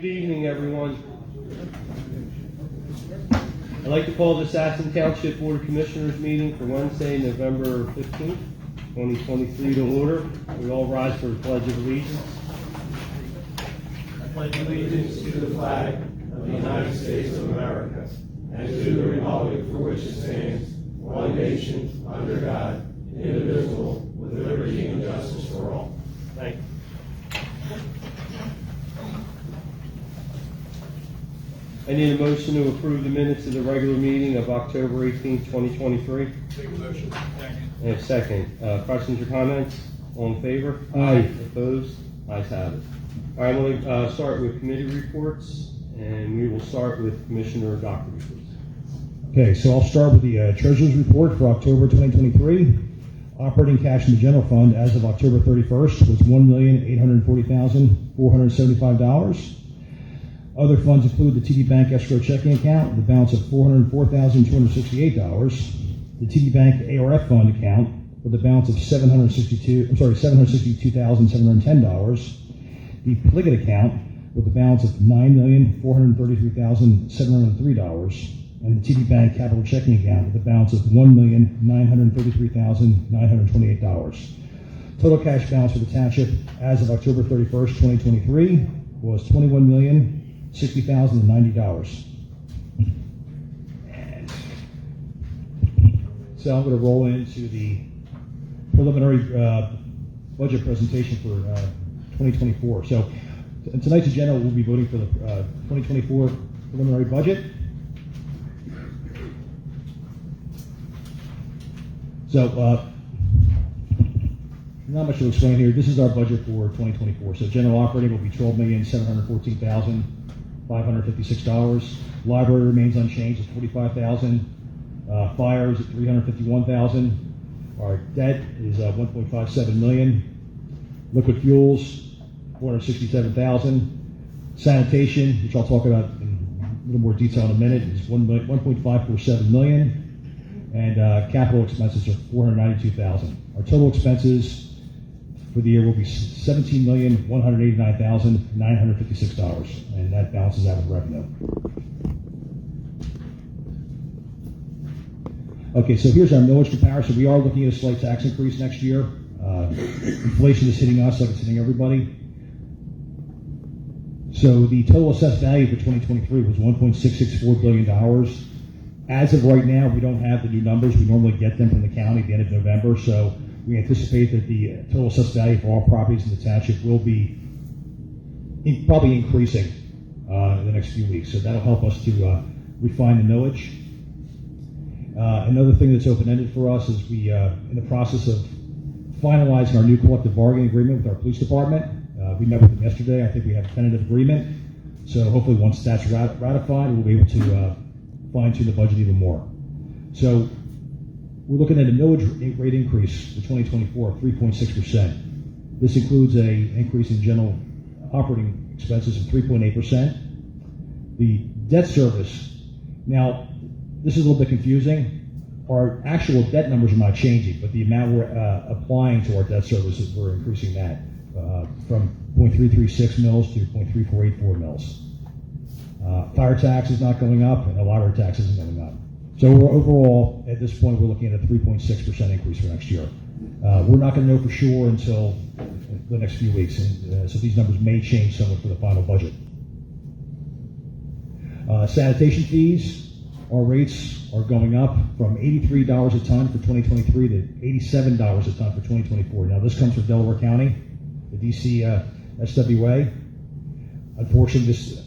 Good evening, everyone. I'd like to call this Aston Township Board of Commissioners meeting for Wednesday, November 15th, 2023 to order. We all rise for the Pledge of Allegiance. I pledge allegiance to the flag of the United States of America and to the republic for which it stands, one nation, under God, indivisible, with liberty and justice for all. Thank you. I need a motion to approve the minutes of the regular meeting of October 18th, 2023. Take a motion. And a second. Questions or comments? All in favor? Aye. Opposed? Ayes have it. All right, I'm going to start with committee reports, and we will start with Commissioner Doctor reports. Okay, so I'll start with the Treasurer's Report for October 2023. Operating cash in the general fund as of October 31st was $1,840,475. Other funds include the TD Bank escrow checking account with a balance of $404,268, the TD Bank ARF fund account with a balance of $762,710, the Pliget account with a balance of $9,433,703, and the TD Bank capital checking account with a balance of $1,933,928. Total cash balance for the township as of October 31st, 2023 was $21,060,090. So I'm going to roll into the preliminary budget presentation for 2024. So in tonight's agenda, we'll be voting for the 2024 preliminary budget. So not much to explain here. This is our budget for 2024. So general operating will be $12,714,556. Library remains unchanged at $45,000. Fire is at $351,000. Our debt is $1.57 million. Liquid fuels, $467,000. Sanitation, which I'll talk about in a little more detail in a minute, is $1.547 million. And capital expenses are $492,000. Our total expenses for the year will be $17,189,956, and that balances out with revenue. Okay, so here's our millage comparison. We are looking at a slight tax increase next year. Inflation is hitting us like it's hitting everybody. So the total assessed value for 2023 was $1.664 billion. As of right now, we don't have the new numbers. We normally get them from the county at the end of November, so we anticipate that the total assessed value for all properties in the township will be probably increasing in the next few weeks. So that'll help us to refine the millage. Another thing that's open-ended for us is we in the process of finalizing our new collective bargaining agreement with our police department. We met with them yesterday. I think we have a tentative agreement. So hopefully once that's ratified, we'll be able to fine-tune the budget even more. So we're looking at a millage rate increase for 2024 of 3.6%. This includes an increase in general operating expenses of 3.8%. The debt service, now this is a little bit confusing. Our actual debt numbers are not changing, but the amount we're applying to our debt services, we're increasing that from 0.336 mils to 0.3484 mils. Fire tax is not going up, and the library tax isn't going up. So overall, at this point, we're looking at a 3.6% increase for next year. We're not going to know for sure until the next few weeks, and so these numbers may change somewhat for the final budget. Sanitation fees, our rates are going up from $83 a ton for 2023 to $87 a ton for 2024. Now, this comes from Delaware County, the DC SWA. Unfortunately, this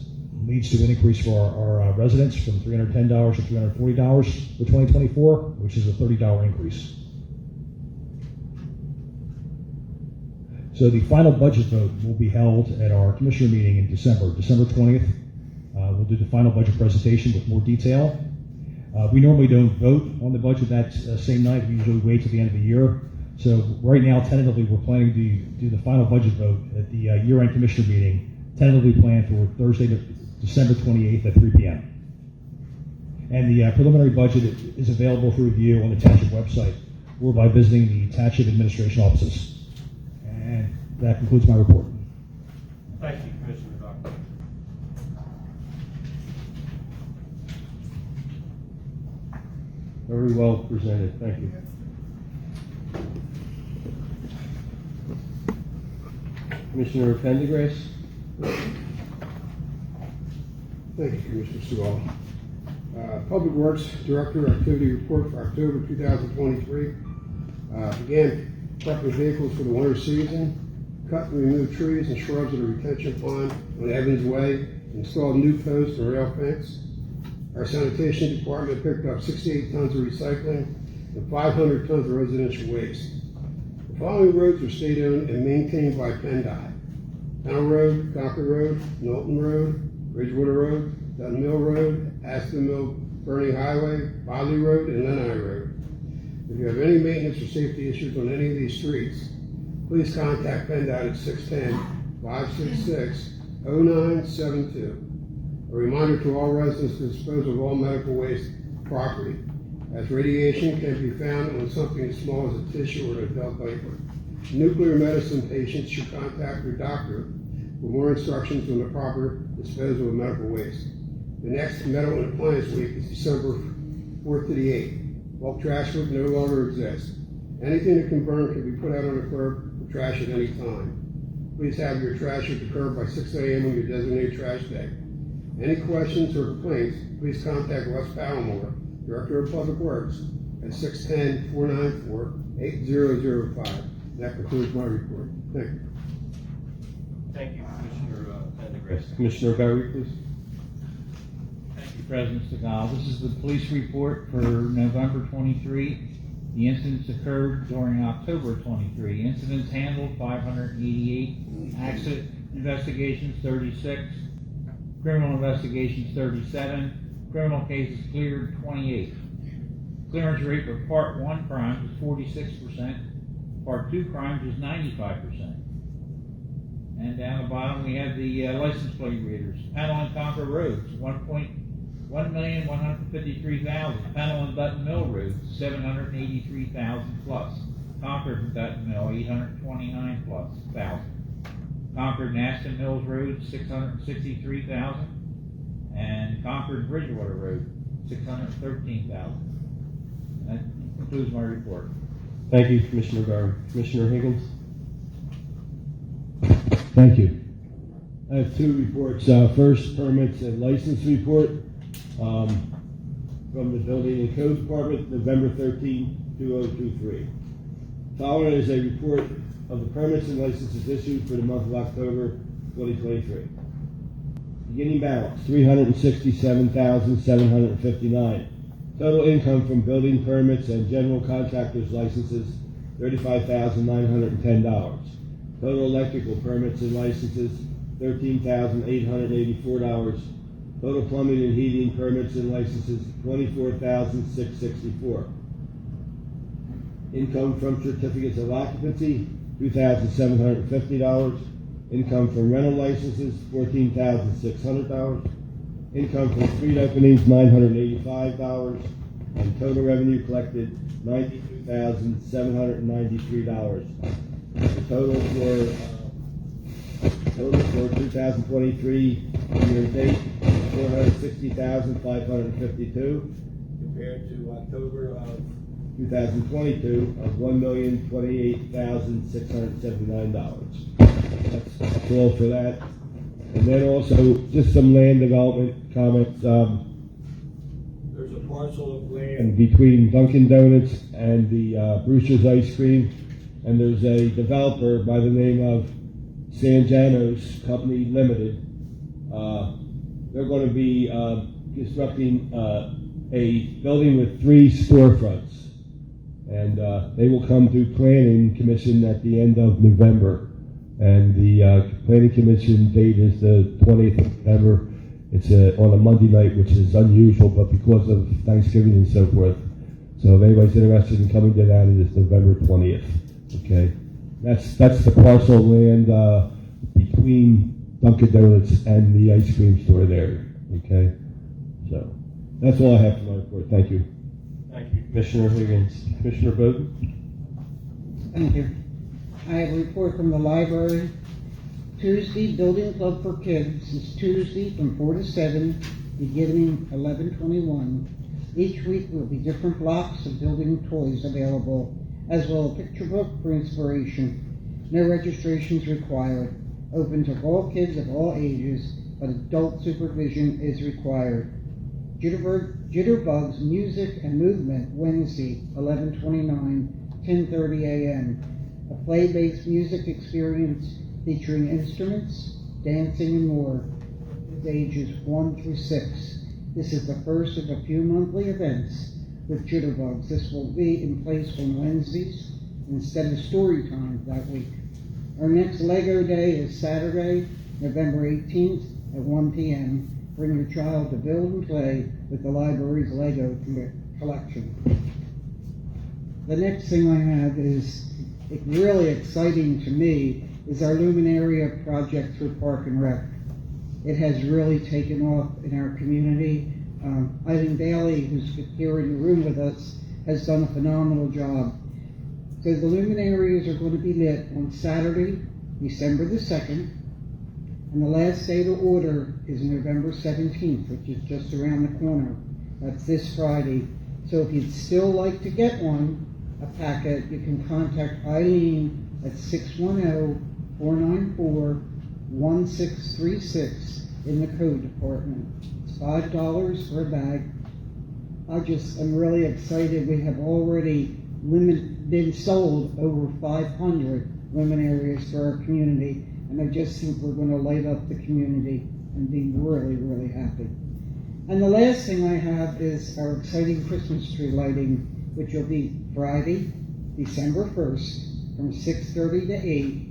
leads to an increase for our residents from $310 to $340 for 2024, which is a $30 increase. So the final budget vote will be held at our commissioner meeting in December 20th. We'll do the final budget presentation with more detail. We normally don't vote on the budget that same night. We usually wait till the end of the year. So right now, tentatively, we're planning to do the final budget vote at the year-end commissioner meeting, tentatively planned for Thursday, December 28th at 3 p.m. And the preliminary budget is available for review on the township website or by visiting the township administration offices. And that concludes my report. Thank you, Commissioner Doctor. Very well presented, thank you. Commissioner Pendergrass? Thank you, Commissioner Sewell. Public Works Director Activity Report for October 2023. Began prepping vehicles for the winter season, cut and remove trees and shrubs at a retention pond on Evans Way, installed new posts and rail fence. Our sanitation department picked up 68 tons of recycling and 500 tons of residential waste. The following roads are state-owned and maintained by PennDOT: Town Road, Concord Road, Knowlton Road, Bridgewater Road, Dutton Mill Road, Aston Mill Burning Highway, Bodley Road, and Lenai Road. If you have any maintenance or safety issues on any of these streets, please contact PennDOT at 610-566-0972. A reminder to all residents to dispose of all medical waste property, as radiation can be found on something as small as a tissue or an adult diaper. Nuclear medicine patients should contact their doctor for more instructions on the proper disposal of medical waste. The next Metal and Appliance Week is December 4th to the 8th. Bulk trash would no longer exist. Anything that can burn can be put out on the curb for trash at any time. Please have your trash at the curb by 6 a.m. on your designated trash day. Any questions or complaints, please contact Wes Palmore, Director of Public Works, at 610-494-8005. That concludes my report. Thank you. Thank you, Commissioner Pendergrass. Commissioner Berry, please. Thank you, President Segal. This is the police report for November 23. The incidents occurred during October 23. Incidents handled 588, accident investigations 36, criminal investigations 37, criminal cases cleared 28. Clearance rate for Part 1 crimes is 46%, Part 2 crimes is 95%. And down the bottom we have the license plate readers. Panel and Concord roads, 1,153,000. Panel and Dutton Mill Road, 783,000 plus. Concord and Dutton Mill, 829 plus thousand. Concord and Aston Mills Road, 663,000. And Concord Bridgewater Road, 613,000. That concludes my report. Thank you, Commissioner Berry. Commissioner Higgins? Thank you. I have two reports. First, permits and license report from the Building and Code Department, November 13, 2023. Following is a report of the permits and licenses issued for the month of October 2023. Beginning balance, $367,759. Total income from building permits and general contractors licenses, $35,910. Total electrical permits and licenses, $13,884. Total plumbing and heating permits and licenses, $24,664. Income from certificates of occupancy, $2,750. Income from rental licenses, $14,600. Income from street openings, $985. And total revenue collected, $92,793. The total for 2023 year to date, $460,552, compared to October of 2022 of $1,028,679. That's all for that. And then also just some land development comments. There's a parcel of land between Dunkin' Donuts and the Brewster's Ice Cream, and there's a developer by the name of Sanjanos Company Limited. They're going to be constructing a building with 3 storefronts, and they will come to Planning Commission at the end of November. And the Planning Commission date is the 20th of November. It's on a Monday night, which is unusual, but because of Thanksgiving and so forth. So if anybody's interested in coming to that, it is November 20th. Okay, that's the parcel of land between Dunkin' Donuts and the ice cream store there. Okay, so that's all I have for my report. Thank you. Thank you, Commissioner Higgins. Commissioner Bowden? Thank you. I have a report from the library. Tuesday, Building Club for Kids is Tuesday from 4 to 7, beginning 11/21. Each week will be different blocks of building toys available, as well as a picture book for inspiration. No registrations required. Open to all kids of all ages, but adult supervision is required. Jitterbugs Music and Movement, Wednesday, 11/29, 10:30 a.m. A play-based music experience featuring instruments, dancing, and more, with ages 1 through 6. This is the first of a few monthly events with Jitterbugs. This will be in place on Wednesdays instead of story time that week. Our next Lego Day is Saturday, November 18th at 1 p.m. Bring your child to build and play with the library's Lego collection. The next thing I have is really exciting to me is our Luminaria project through Park and Rec. It has really taken off in our community. Ivan Bailey, who's here in the room with us, has done a phenomenal job. So the luminarias are going to be lit on Saturday, December the 2nd, and the last day to order is November 17th, which is just around the corner. That's this Friday. So if you'd still like to get a packet, you can contact Eileen at 610-494-1636 in the code department. It's $5 for a bag. I'm really excited. We have already been sold over 500 luminarias for our community, and I just think we're going to light up the community and be really, really happy. And the last thing I have is our exciting Christmas tree lighting, which will be Friday, December 1st, from 6:30 to 8.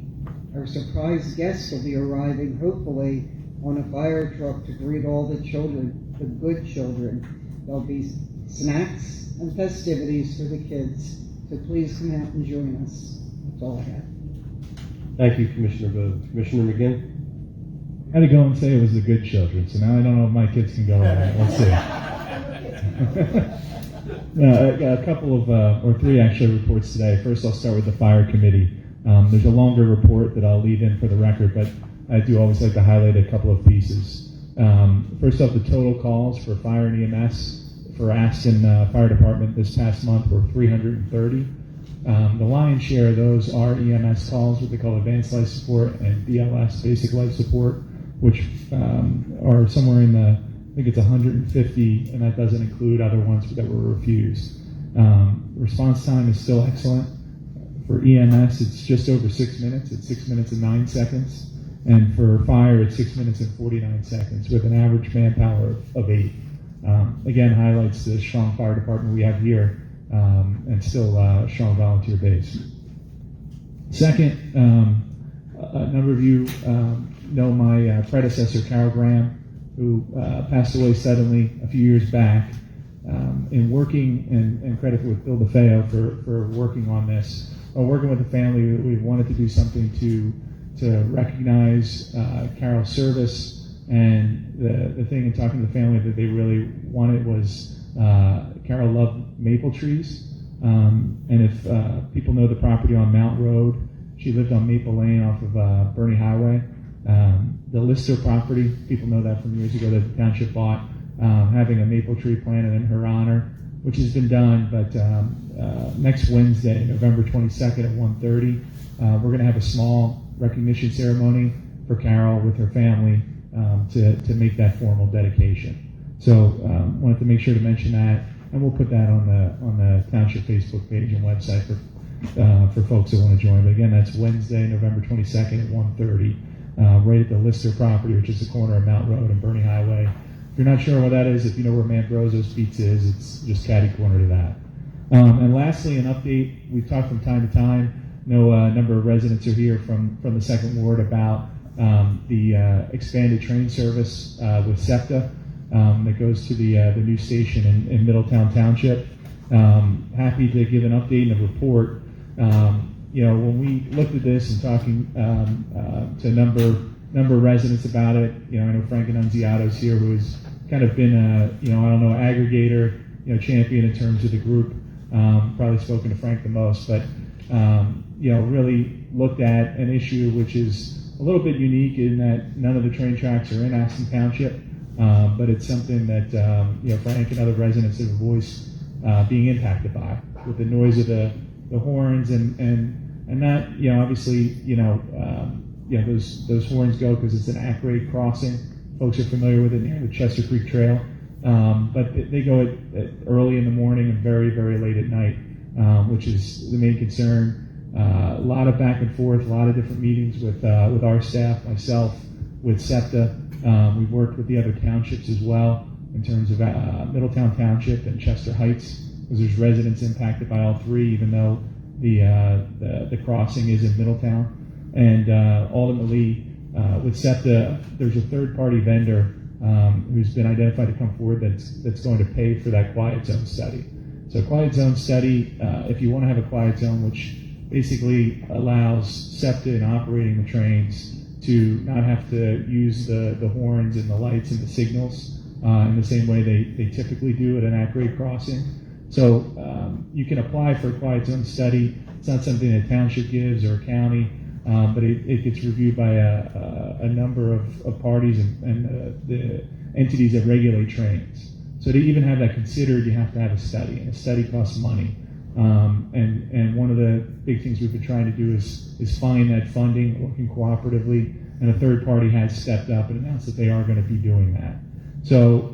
Our surprise guests will be arriving, hopefully, on a fire truck to greet all the children, the good children. There'll be snacks and festivities for the kids. So please come out and join us. That's all I have. Thank you, Commissioner Bode. Commissioner McGinn? I had to go and say it was the good children, so now I don't know if my kids can go on. Let's see. A couple of, or three actually, reports today. First, I'll start with the fire committee. There's a longer report that I'll leave in for the record, but I do always like to highlight a couple of pieces. First off, the total calls for fire and EMS for Aston Fire Department this past month were 330. The lion's share of those are EMS calls, what they call advanced life support, and BLS, basic life support, which are somewhere in the, I think it's 150, and that doesn't include other ones that were refused. Response time is still excellent. For EMS, it's just over 6 minutes. It's 6 minutes and 9 seconds. And for fire, it's 6 minutes and 49 seconds with an average manpower of 8. Again, highlights the strong fire department we have here, and still a strong volunteer base. Second, a number of you know my predecessor, Carol Graham, who passed away suddenly a few years back. In working, and credit with Bill DeFeo for working on this, or working with the family, we wanted to do something to recognize Carol's service. And the thing in talking to the family that they really wanted was Carol loved maple trees. And if people know the property on Mount Road, she lived on Maple Lane off of Burney Highway. The Lister property, people know that from years ago that the township bought, having a maple tree planted in her honor, which has been done. But next Wednesday, November 22nd at 1:30, we're going to have a small recognition ceremony for Carol with her family to make that formal dedication. So wanted to make sure to mention that, and we'll put that on the township Facebook page and website for folks that want to join. But again, that's Wednesday, November 22nd at 1:30, right at the Lister property, which is the corner of Mount Road and Burney Highway. If you're not sure what that is, if you know where Mangrozo's Pizza is, it's just catty corner to that. And lastly, an update. We've talked from time to time. I know a number of residents are here from the Second Ward about the expanded train service with SEPTA that goes to the new station in Middletown Township. Happy to give an update and a report. When we looked at this and talking to a number of residents about it, I know Frank Annunziato's here, who has kind of been a, aggregator, champion in terms of the group. Probably spoken to Frank the most, but really looked at an issue which is a little bit unique in that none of the train tracks are in Aston Township. but it's something that, Frank and other residents have voiced being impacted by, with the noise of the horns and that, obviously, those horns go because it's an at-grade crossing. Folks are familiar with it near the Chester Creek Trail. But they go at early in the morning and very, very late at night, which is the main concern. A lot of back and forth, a lot of different meetings with our staff, myself, with SEPTA. We've worked with the other townships as well in terms of Middletown Township and Chester Heights, because there's residents impacted by all three, even though the crossing is in Middletown. And ultimately, with SEPTA, there's a third-party vendor who's been identified to come forward that's going to pay for that quiet zone study. So quiet zone study, if you want to have a quiet zone, which basically allows SEPTA in operating the trains to not have to use the horns and the lights and the signals in the same way they typically do at an at-grade crossing. So you can apply for a quiet zone study. It's not something a township gives or a county, but it gets reviewed by a number of parties and the entities that regulate trains. So to even have that considered, you have to have a study, and a study costs money. And one of the big things we've been trying to do is find that funding, working cooperatively, and a third party has stepped up and announced that they are going to be doing that. So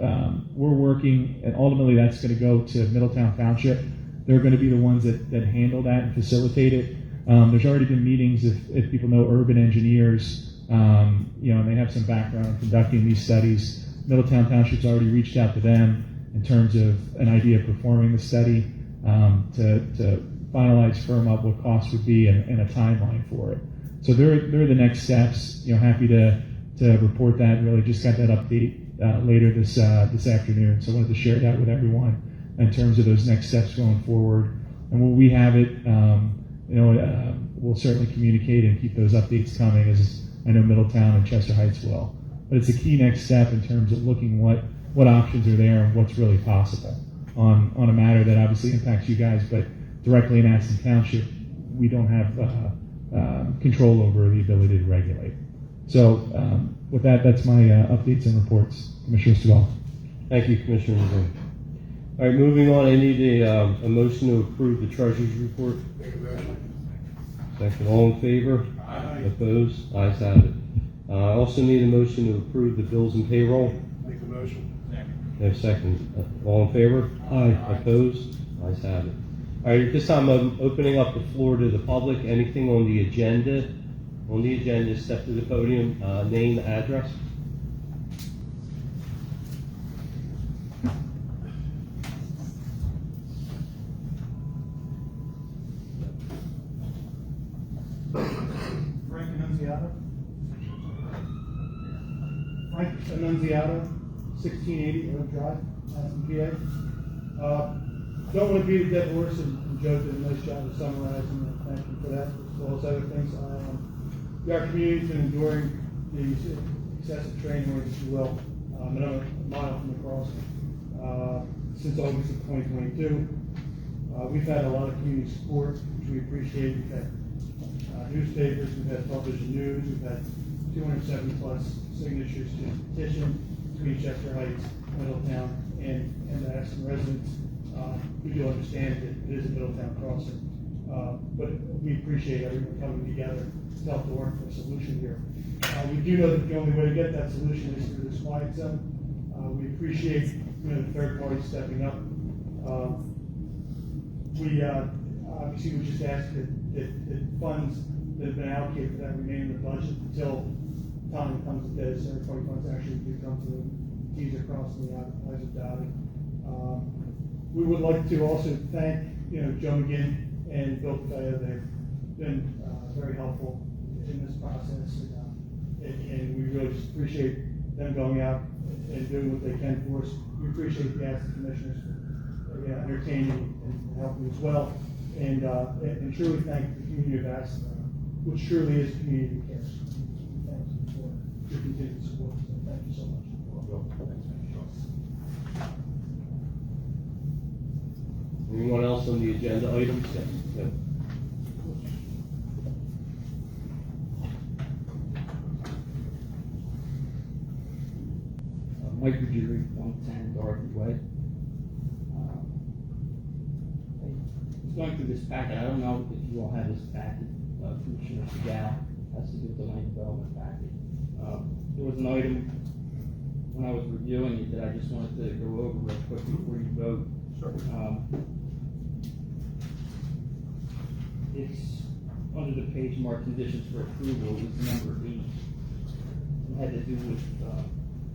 we're working, and ultimately that's going to go to Middletown Township. They're going to be the ones that handle that and facilitate it. There's already been meetings, if people know urban engineers, and they have some background in conducting these studies. Middletown Township's already reached out to them in terms of an idea of performing the study to finalize, firm up what costs would be and a timeline for it. So they're the next steps. Happy to report that. Really just got that update later this afternoon. So I wanted to share that with everyone in terms of those next steps going forward. And when we have it, we'll certainly communicate and keep those updates coming, as I know Middletown and Chester Heights will. But it's a key next step in terms of looking what options are there and what's really possible on a matter that obviously impacts you guys, but directly in Aston Township, we don't have control over the ability to regulate. So with that, that's my updates and reports. Commissioner Stigall. Thank you, Commissioner Levin. All right, moving on, I need a motion to approve the treasurer's report. Make a motion. Second, all in favor? Aye. Opposed? Ayes have it. I also need a motion to approve the bills and payroll. Make a motion. No second. All in favor? Aye. Opposed? Ayes have it. All right, at this time I'm opening up the floor to the public. Anything on the agenda? On the agenda, step to the podium, name, address. Frank Annunziata, 1680 Oak Drive, Aston, PA. Don't want to beat a dead horse, and Joe did a nice job of summarizing, and thank you for that, as well as other things. Our community's been enduring the excessive train noise, if you will, another mile from the crossing, since August of 2022. We've had a lot of community support, which we appreciate. We've had newspapers, we've had television news, we've had 270 plus signatures to the petition between Chester Heights, Middletown, and the Aston residents. We do understand that it is a Middletown crossing, but we appreciate everyone coming together to help to work for a solution here. We do know that the only way to get that solution is through this quiet zone. We appreciate the third party stepping up. We obviously we just ask that funds that have been allocated for that remain in the budget until time comes that those third party funds actually do come through. T's are crossed and the I's are dotted. We would like to also thank Joe McGinn and Bill Pfeya. They've been very helpful in this process, and we really just appreciate them going out and doing what they can for us. We appreciate the Aston commissioners for entertaining and helping as well, and truly thank the community of Aston, which truly is a community that cares. Thank you for your continued support. So thank you so much. Anyone else on the agenda items? Yeah. Mike Ruggieri, 110 Dorothy Way. It's going through this packet. I don't know if you all have this packet. Commissioner Segal has to do with the land development packet. There was an item when I was reviewing it that I just wanted to go over real quick before you vote. Sure. It's under the page marked conditions for approval. It was number 8. It had to do with,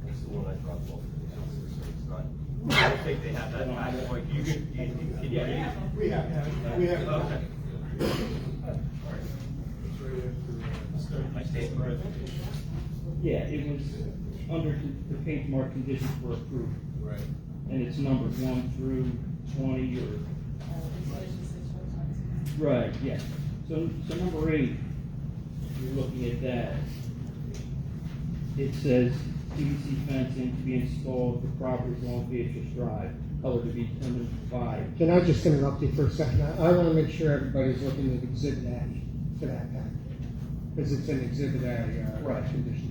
That's the one I dropped off at the house, so it's not. I don't think they have that back. Like, you can get it. We have, Okay. My state road. yeah, it was under the page marked conditions for approval. Right. And it's numbered 1 through 20 or. Right, yeah. So number 8, you're looking at that. It says PVC fencing to be installed for properties along Beatrice Drive, color to be determined by. Can I just interrupt you for a second? I want to make sure everybody's looking at Exhibit A to that pack. Because it's an Exhibit A, Right. conditions.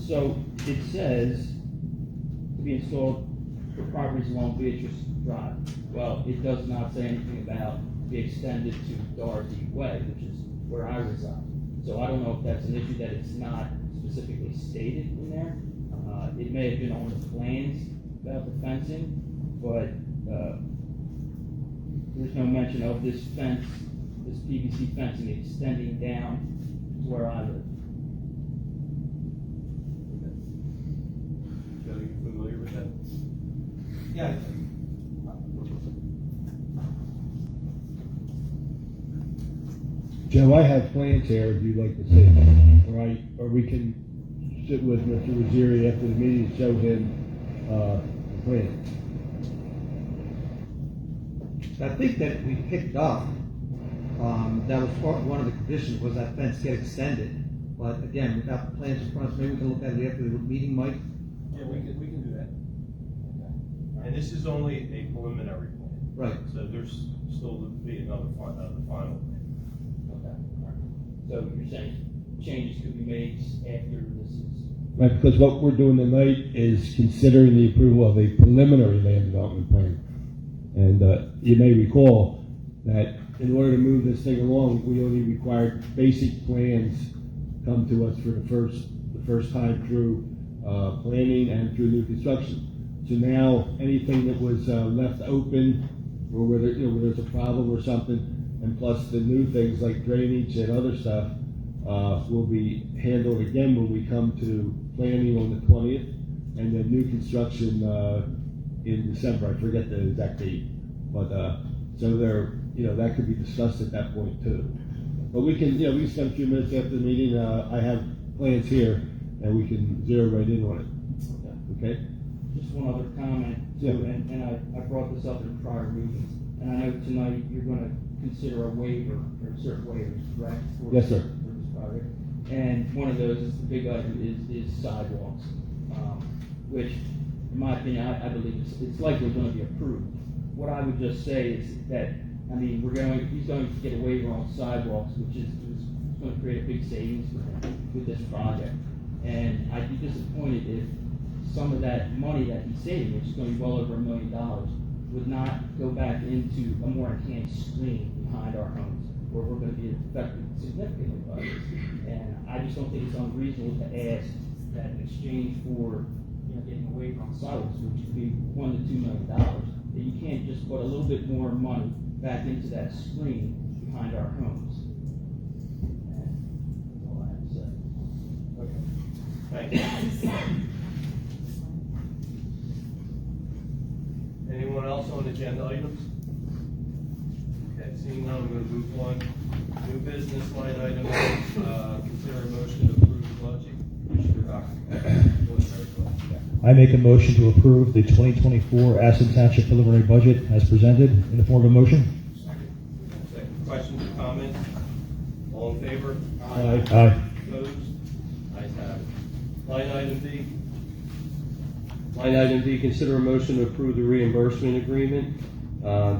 So it says to be installed for properties along Beatrice Drive. Well, it does not say anything about be extended to Dorothy Way, which is where I reside. So I don't know if that's an issue that it's not specifically stated in there. It may have been on the plans about the fencing, but there's no mention of this fence, this PVC fencing extending down to where I live. Joe, you familiar with that? Yeah. Joe, I have plans here if you'd like to see, all right? Or we can sit with Mr. Ruggieri after the meeting and show him the plan. I think that we picked up, that was one of the conditions was that fence get extended. But again, without the plans in front of us, maybe we can look at it after the meeting, Mike. Yeah, we can do that. And this is only a preliminary plan. Right. So there's still to be the final plan. Okay, all right. So you're saying changes could be made after this is. Right, because what we're doing tonight is considering the approval of a preliminary land development plan. And you may recall that in order to move this thing along, we only required basic plans come to us for the first time through planning and through new construction. So now anything that was left open, or where there's a problem or something, and plus the new things like drainage and other stuff, will be handled again when we come to planning on the 20th, and then new construction in December. I forget the exact date, but so that could be discussed at that point too. But we can spend a few minutes after the meeting. I have plans here, and we can zero right in on it. Okay? Just one other comment, too, Yeah. and I brought this up in prior meetings, and I know tonight you're gonna consider a waiver, or certain waivers, correct? Yes, sir. For this project, and one of those is, the big item is sidewalks, which, in my opinion, I believe it's likely gonna be approved. What I would just say is that, he's going to get a waiver on sidewalks, which is gonna create a big savings for him with this project. And I'd be disappointed if some of that money that he's saving, which is gonna be well over $1 million, would not go back into a more enhanced screen behind our homes, where we're gonna be affected significantly by this. And I just don't think it's unreasonable to ask that in exchange for, getting a waiver on sidewalks, which could be $1 to $2 million, that you can't just put a little bit more money back into that screen behind our homes. And that's all I have to say. Okay. Thank you. Anyone else on agenda items? Okay, seeing none, I'm going to move on. New business line item, consider a motion to approve the budget. Commissioner Docker. I make a motion to approve the 2024 Aston Township preliminary budget as presented in the form of a motion. Second. Questions or comments? All in favor? Aye. Aye. Opposed? Ayes have it. Line item D. Line item D, consider a motion to approve the reimbursement agreement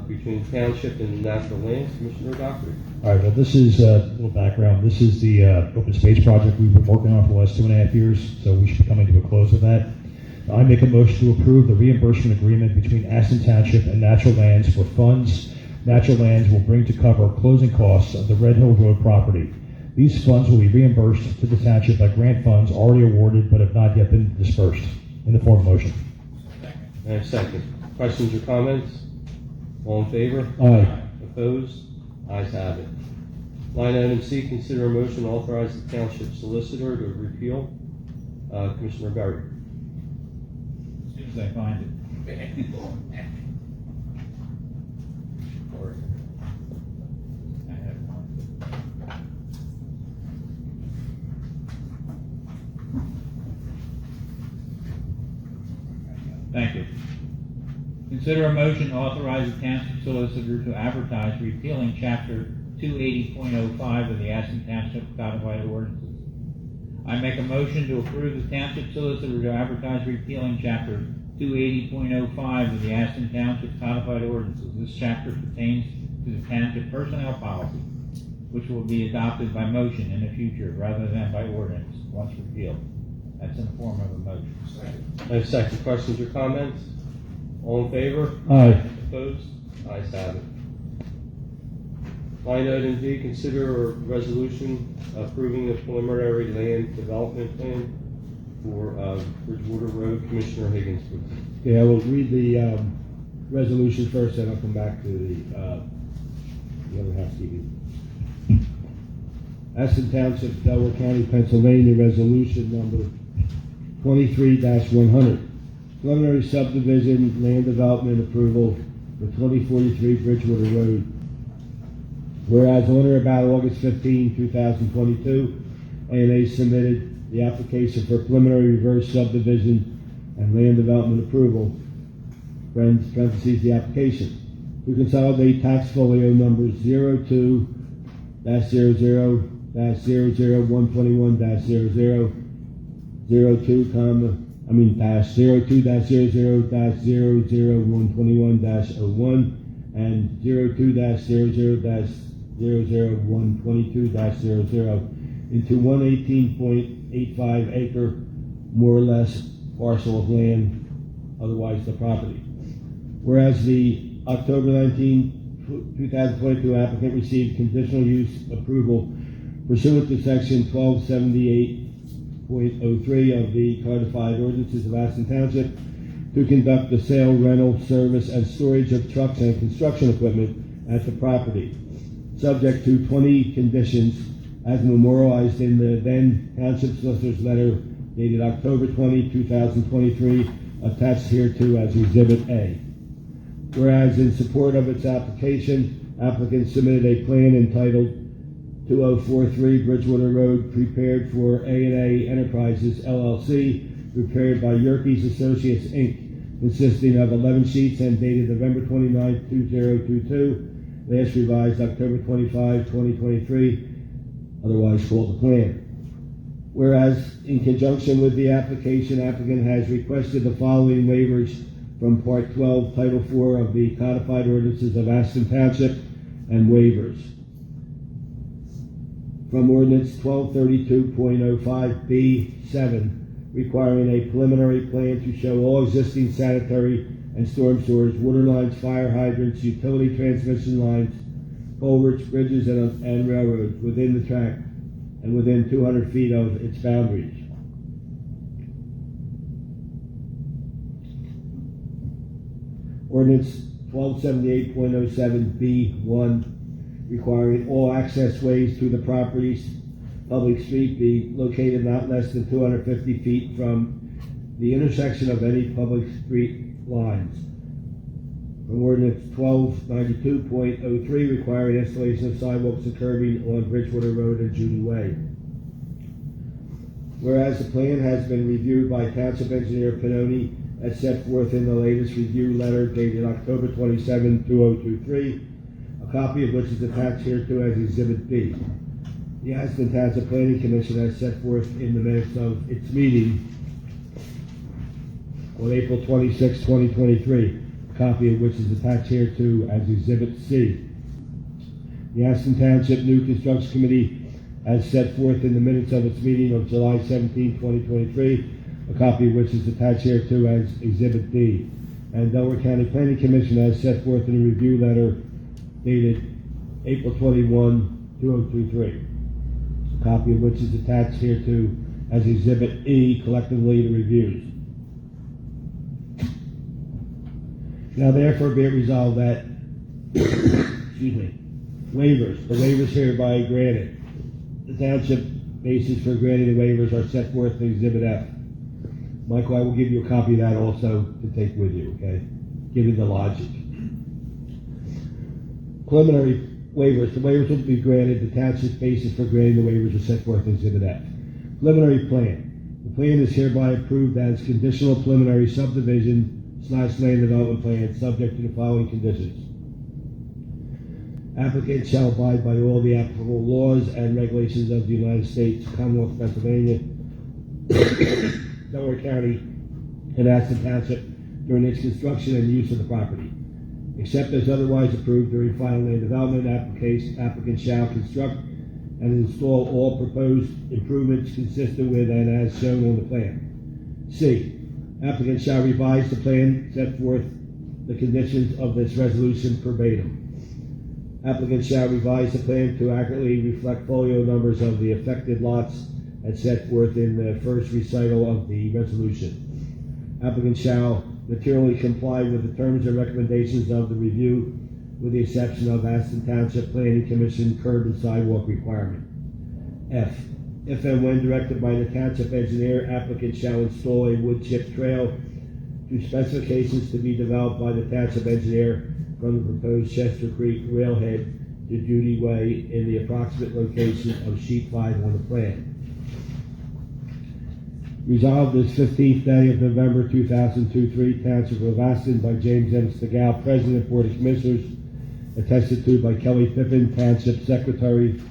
between township and natural lands. Commissioner Dockery. All right, well, this is a little background. This is the open space project we've been working on for the last 2.5 years, so we should be coming to a close of that. I make a motion to approve the reimbursement agreement between Aston Township and Natural Lands for funds Natural Lands will bring to cover closing costs of the Red Hill Road property. These funds will be reimbursed to the township by grant funds already awarded but have not yet been dispersed. In the form of motion. And a second. Questions or comments? All in favor? Aye. Opposed? Ayes have it. Line item C, consider a motion to authorize the township solicitor to repeal. Commissioner Berry. As soon as I find it. I have one. Thank you. Consider a motion to authorize the township solicitor to advertise repealing chapter 280.05 of the Aston Township Codified Ordinances. I make a motion to approve the township solicitor to advertise repealing chapter 280.05 of the Aston Township Codified Ordinances. This chapter pertains to the township personnel policy, which will be adopted by motion in the future rather than by ordinance once repealed. That's in the form of a motion. I have second. Questions or comments? All in favor? Aye. Opposed? Ayes have it. Line item D, consider a resolution approving the preliminary land development plan for Bridgewater Road. Commissioner Higgins, please. Okay, I will read the resolution first, then I'll come back to the other housekeeping. Aston Township, Delaware County, Pennsylvania, resolution number 23-100. Preliminary subdivision land development approval for 2043 Bridgewater Road. Whereas on or about August 15, 2022, A&A submitted the application for preliminary reverse subdivision and land development approval, parentheses, the application, to consolidate tax folio numbers 02-00-00121-00, 02-00-00121-01 and 02-00-00122-00 into one 18.85 acre, more or less, parcel of land, otherwise the property. Whereas the October 19, 2022 applicant received conditional use approval pursuant to section 1278.03 of the Codified Ordinances of Aston Township to conduct the sale, rental, service, and storage of trucks and construction equipment at the property, subject to 20 conditions as memorialized in the then Township Solicitor's letter dated October 20, 2023, attached hereto as Exhibit A. Whereas in support of its application, applicant submitted a plan entitled 2043 Bridgewater Road, prepared for A&A Enterprises, LLC, prepared by Yerkes Associates, Inc., consisting of 11 sheets and dated November 29, 2022, last revised October 25, 2023, otherwise called the plan. Whereas, in conjunction with the application, applicant has requested the following waivers from Part 12, Title 4 of the Codified Ordinances of Aston Township, and waivers. From Ordinance 1232.05B7, requiring a preliminary plan to show all existing sanitary and storm sewers, water lines, fire hydrants, utility transmission lines, culverts, bridges, and railroads within the tract and within 200 feet of its boundaries. Ordinance 1278.07B1, requiring all access ways to the property's public street be located not less than 250 feet from the intersection of any public street lines. From Ordinance 1292.03, requiring installation of sidewalks and curbing on Bridgewater Road and Judy Way. Whereas the plan has been reviewed by Township Engineer Pinoni as set forth in the latest review letter dated October 27, 2023, a copy of which is attached hereto as Exhibit B. The Aston Township Planning Commission has set forth in the minutes of its meeting on April 26, 2023, copy of which is attached here to as Exhibit C. The Aston Township New Construction Committee, as set forth in the minutes of its meeting of July 17, 2023, a copy of which is attached here to as Exhibit D. And Delaware County Planning Commission, as set forth in a review letter dated April 21, 2023, a copy of which is attached here to as Exhibit E, collectively the reviews. Now therefore be it resolved that, excuse me, the waivers hereby granted. The township basis for granting the waivers are set forth in Exhibit F. Michael, I will give you a copy of that also to take with you, okay? Give you the logic. Preliminary waivers. The waivers will be granted. The township basis for granting the waivers are set forth in Exhibit F. Preliminary plan. The plan is hereby approved as conditional preliminary subdivision / land development plan subject to the following conditions. Applicant shall abide by all the applicable laws and regulations of the United States, Commonwealth of Pennsylvania, Delaware County, and Aston Township during its construction and use of the property. Except as otherwise approved during final land development applicant shall construct and install all proposed improvements consistent with and as shown on the plan. C. Applicant shall revise the plan, set forth the conditions of this resolution verbatim. Applicant shall revise the plan to accurately reflect folio numbers of the affected lots as set forth in the first recital of the resolution. Applicant shall materially comply with the terms and recommendations of the review, with the exception of Aston Township Planning Commission curb and sidewalk requirement. F. If and when directed by the township engineer, applicant shall install a wood chip trail to specifications to be developed by the township engineer from the proposed Chester Creek railhead to Judy Way in the approximate location of sheet 5 on the plan. Resolved this 15th day of November 2023, Township of Aston, by James M. Stigall, President, Board of Commissioners, attested to by Kelly Pippin, Township Secretary,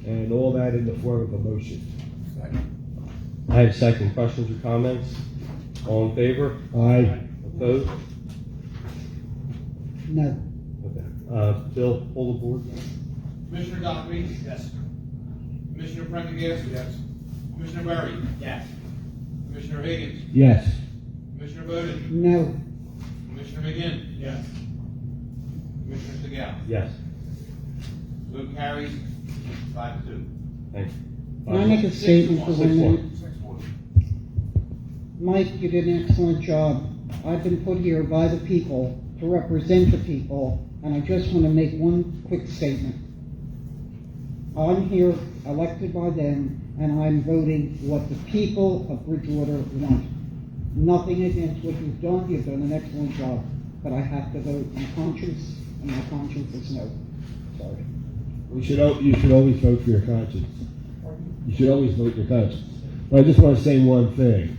and all that in the form of a motion. I have second. Questions or comments? All in favor? Aye. Opposed? No. Okay. Bill, pull the board. Commissioner Dockery? Yes. Commissioner Prendergast? Yes. Commissioner Berry? Yes. Commissioner Higgins? Yes. Commissioner Bowden? No. Commissioner McGinn? Yes. Commissioner Stigall? Yes. Vote carries 5-2. Thanks. Can I make a statement for 1 minute? 6-1. Mike, you did an excellent job. I've been put here by the people to represent the people, and I just want to make one quick statement. I'm here elected by them, and I'm voting what the people of Bridgewater want. Nothing against what you've done. You've done an excellent job. But I have to vote on conscience, and my conscience is no. Sorry. You should always vote for your conscience. You should always vote your conscience. But I just want to say one thing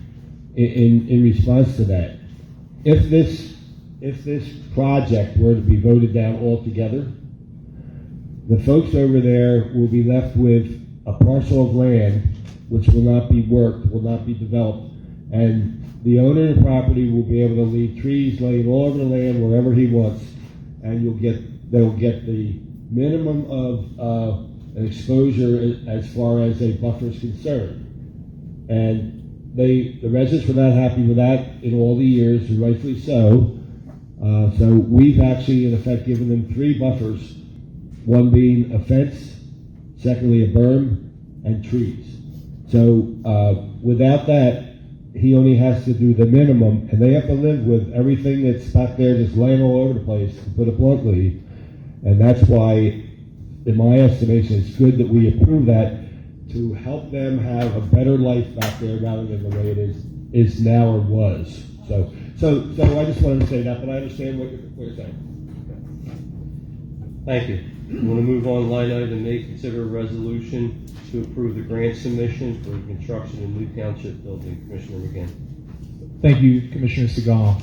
in response to that. If this project were to be voted down altogether, the folks over there will be left with a parcel of land which will not be worked, will not be developed, and the owner of the property will be able to leave trees laying all over the land wherever he wants, and they'll get the minimum of an exposure as far as a buffer is concerned. And the residents were not happy with that in all the years, and rightfully so. So we've actually, in effect, given them 3 buffers, one being a fence, secondly a berm, and trees. So without that, he only has to do the minimum, and they have to live with everything that's back there just laying all over the place, to put it bluntly. And that's why, in my estimation, it's good that we approve that to help them have a better life back there rather than the way it is now or was. So I just wanted to say that, but I understand what you're saying. Thank you. We want to move on. Line item 8, consider a resolution to approve the grant submission for the construction of new township building. Commissioner McGinn. Thank you, Commissioner Stigall.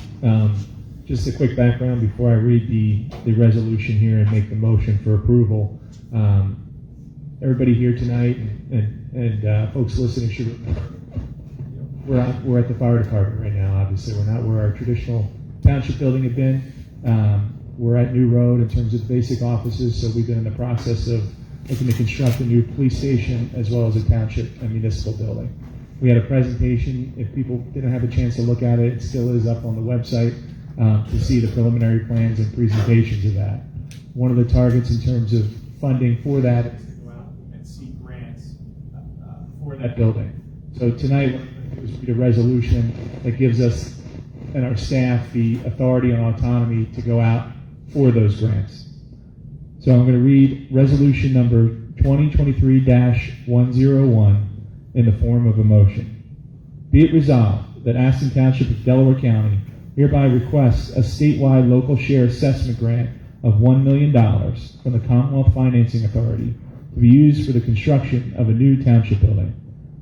Just a quick background before I read the resolution here and make the motion for approval. Everybody here tonight and folks listening should we're at the fire department right now. Obviously, we're not where our traditional township building had been. We're at New Road in terms of basic offices, so we've been in the process of looking to construct a new police station as well as a township and municipal building. We had a presentation. If people didn't have a chance to look at it, it still is up on the website to see the preliminary plans and presentations of that. One of the targets in terms of funding for that is to go out and seek grants for that building. So tonight, we're going to read a resolution that gives us and our staff the authority and autonomy to go out for those grants. So I'm going to read resolution number 2023-101 in the form of a motion. Be it resolved that Aston Township of Delaware County hereby requests a statewide local share assessment grant of $1 million from the Commonwealth Financing Authority to be used for the construction of a new township building.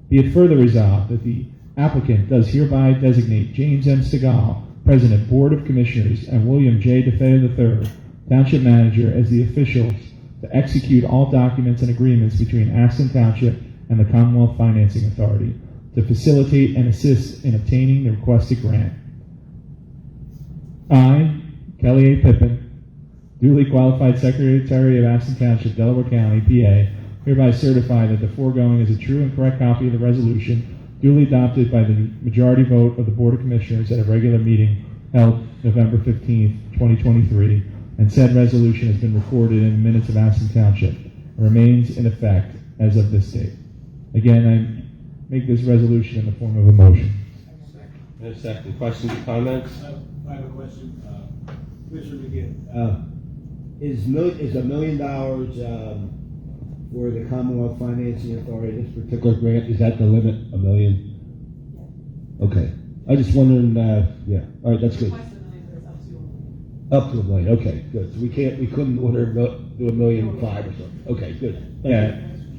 Be it further resolved that the applicant does hereby designate James M. Segal, President, Board of Commissioners, and William J. DeFeo III, Township Manager, as the officials to execute all documents and agreements between Aston Township and the Commonwealth Financing Authority to facilitate and assist in obtaining the requested grant. I, Kelly A. Pippin, duly qualified Secretary of Aston Township, Delaware County, PA, hereby certify that the foregoing is a true and correct copy of the resolution duly adopted by the majority vote of the Board of Commissioners at a regular meeting held November 15th, 2023, and said resolution has been recorded in the minutes of Aston Township and remains in effect as of this date. Again, I make this resolution in the form of a motion. And a second. Questions or comments? I have a question. Commissioner McGinn. Is $1 million for the Commonwealth Financing Authority, this particular grant, is that the limit, $1 million? Okay. I was just wondering, yeah. All right, that's good. Up to $1 million, okay, good. So we couldn't order, do $1.5 million or something. Okay, good. Thank Yeah, you.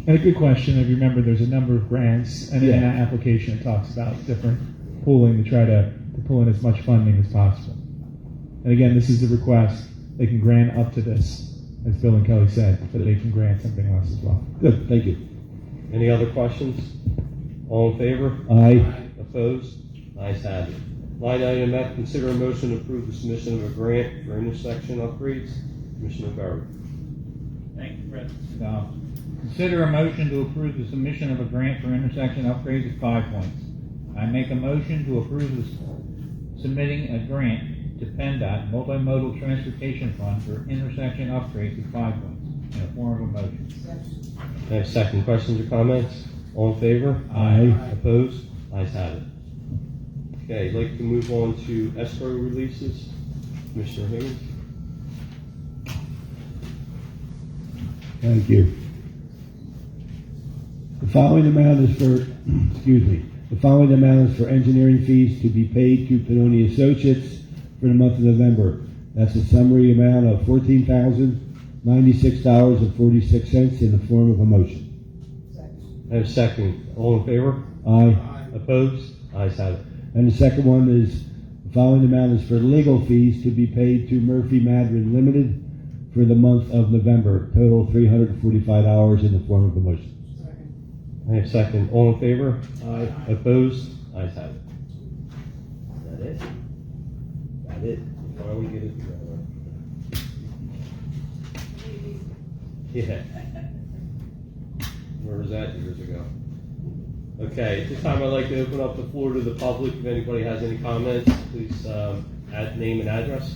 and a good question. If you remember, there's a number of grants, and in Yeah. that application it talks about different pooling to try to pull in as much funding as possible. And again, this is the request. They can grant up to this, as Bill and Kelly said, but they can grant something less as well. Good, thank you. Any other questions? All in favor? Aye. Opposed? Ayes have it. Line item F, consider a motion to approve the submission of a grant for intersection upgrades. Commissioner Barry. Thank you, President Segal. Consider a motion to approve the submission of a grant for intersection upgrades at 5 points. I make a motion to approve submitting a grant to PennDOT Multimodal Transportation Fund for intersection upgrades at 5 points in the form of a motion. I have second. Questions or comments? All in favor? Aye. Opposed? Ayes have it. Okay, I'd like to move on to escrow releases. Commissioner Higgins. Thank you. The following amount is for, the following amount is for engineering fees to be paid to Pannoni Associates for the month of November. That's a summary amount of $14,096.46 in the form of a motion. I have second. All in favor? Aye. Opposed? Ayes have it. And the second one is, the following amount is for legal fees to be paid to Murphy Madrid Limited for the month of November. Total $345 in the form of a motion. I have second. All in favor? Aye. Opposed? Ayes have it. Is that it? That it? Why don't we get it together? Yeah. Where was that years ago? Okay, at this time I'd like to open up the floor to the public. If anybody has any comments, please add name and address.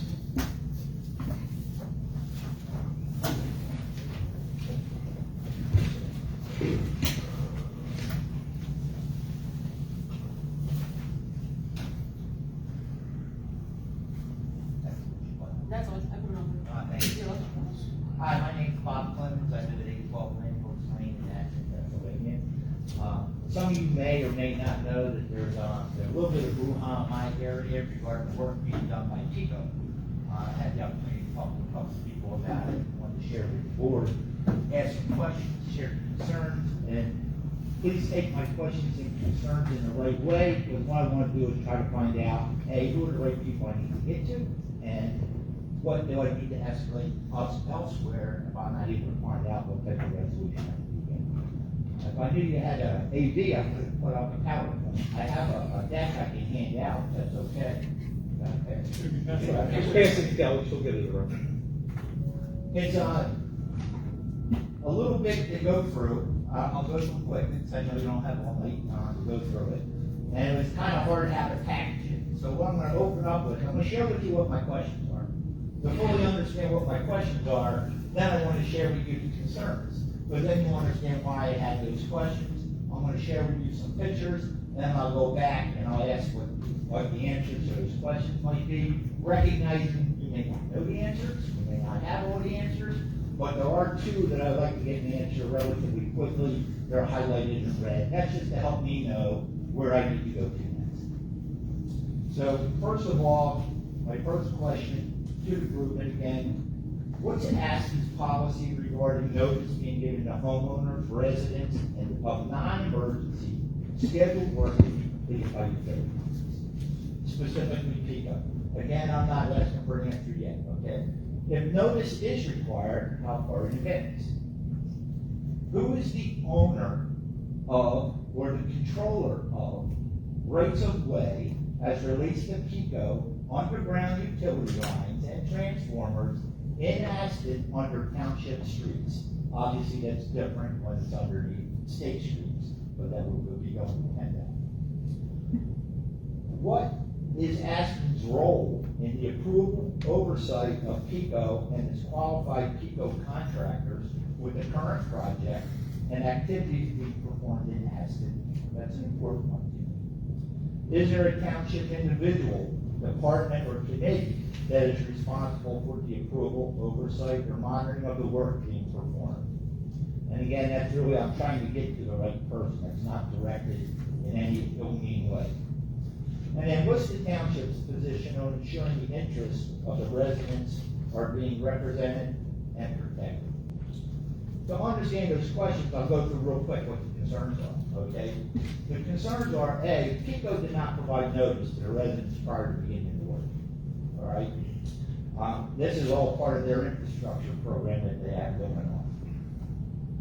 That's all, I put it on. Thank you. Hi, my name's Bob Clemens. I live at 812 Rainforest Lane in Ashland, Pennsylvania. Some of you may or may not know that there's a little bit of brouhaha in my area regarding the work being done by Chico. I had the opportunity to talk to a couple of people about it, wanted to share with the board, ask some questions, share concerns, and please take my questions and concerns in the right way, because what I want to do is try to find out, A, who are the right people I need to get to, and what do I need to escalate us elsewhere if I'm not able to find out what type of resolution I can get. If I knew you had a AV, I could put up a PowerPoint. I have a deck I can hand out, if that's okay. Just pass it to Kelly, she'll get it around. It's a little bit to go through. I'll go through quick, because I know you don't have all night to go through it. And it was kind of hard how to package it. So what I'm going to open up with, I'm going to share with you what my questions are. To fully understand what my questions are, then I want to share with you the concerns. But then you understand why I had those questions. I'm going to share with you some pictures, then I'll go back and I'll ask what the answers to those questions might be, recognizing you may not know the answers, you may not have all the answers, but there are two that I'd like to get an answer relatively quickly. They're highlighted in red. That's just to help me know where I need to go to next. So first of all, my first question to the group, and again, what's Aston's policy regarding notice being given to homeowners, residents, and of non-emergency scheduled work to be completed by utilities? Specifically PICO. Again, I'm not asking for an answer yet, okay? If notice is required, how far in advance? Who is the owner of, or the controller of, rights of way as relates to PICO, underground utility lines and transformers in Aston under township streets? Obviously, that's different when it's underneath state streets, but that will be going to end that. What is Aston's role in the approval, oversight of PICO and its qualified PICO contractors with the current project and activities being performed in Aston? That's an important one to me. Is there a township individual, department, or committee that is responsible for the approval, oversight, or monitoring of the work being performed? And again, that's really, I'm trying to get to the right person. That's not directed in any ill-meaning way. And then what's the township's position on ensuring the interests of the residents are being represented and protected? To understand those questions, I'll go through real quick what the concerns are, okay? The concerns are, A, PICO did not provide notice to the residents prior to beginning the work, all right? This is all part of their infrastructure program that they have going on.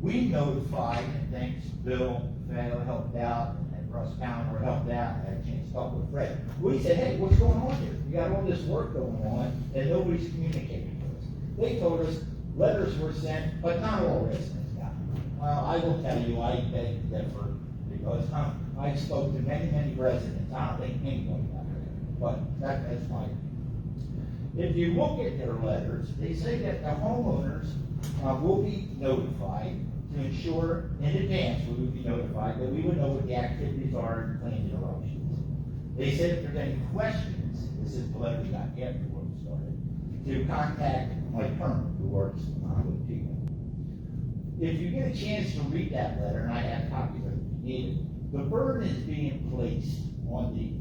We notified, and thanks Bill Vail helped out, and Russ Palmer helped out, and I had a chance to talk with Fred. We said, hey, what's going on here? We got all this work going on, and nobody's communicating with us. They told us letters were sent, but not all residents got them. Well, I will tell you, I beg to differ, because I spoke to many, many residents. I don't think anybody got it, but that's fine. If you look at their letters, they say that the homeowners will be notified to ensure in advance we would be notified that we would know what the activities are in planned interruptions. They said if there's any questions, this is the letter we got after work started, to contact my permit who works with people. If you get a chance to read that letter, and I have copies of it if you need it, the burden is being placed on the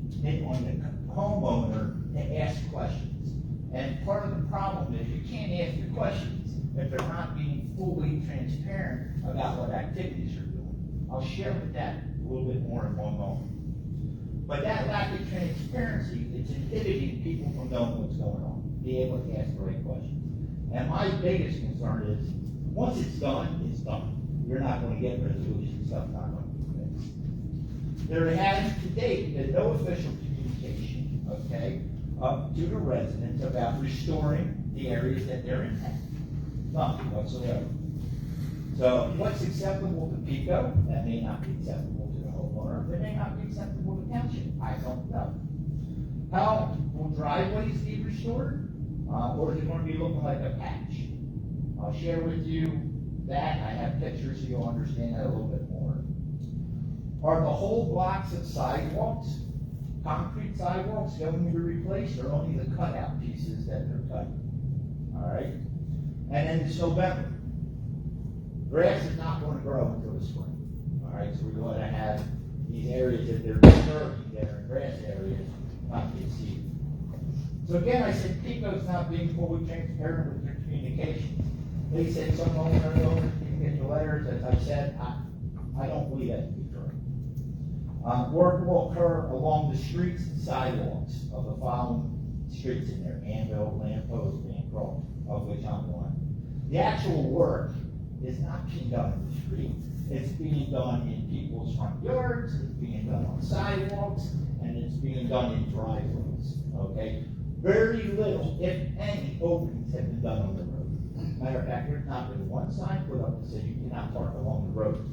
homeowner to ask questions. And part of the problem is you can't ask the questions if they're not being fully transparent about what activities you're doing. I'll share with that a little bit more in one moment. But that lack of transparency, it's inhibiting people from knowing what's going on, being able to ask the right questions. And my biggest concern is, once it's done, it's done. You're not going to get resolution, stuff's not going to be fixed. There has to date been no official communication, okay, to the residents about restoring the areas that they're in. Nothing whatsoever. So what's acceptable to PICO, that may not be acceptable to the homeowner, that may not be acceptable to the township, I don't know. How will driveways be restored? Or is it going to be looking like a patch? I'll share with you that. I have pictures so you'll understand that a little bit more. Are the whole blocks of sidewalks, concrete sidewalks, going to be replaced, or only the cutout pieces that they're cutting? All right? And then it's November. Grass is not going to grow until the spring. All right, so we're going to have these areas that they're disturbing, that are grass areas, not get seeded. So again, I said PICO's not being fully transparent with their communication. They said some owners didn't get the letters. As I said, I don't believe that to be true. Work will occur along the streets and sidewalks of the following streets in there: Anvil, Lamppost, Bancroft, of which I'm one. The actual work is not being done in the street. It's being done in people's front yards, it's being done on sidewalks, and it's being done in driveways, okay? Very little, if any, openings have been done on the road. Matter of fact, there's not been one sign put up that says you cannot park along the road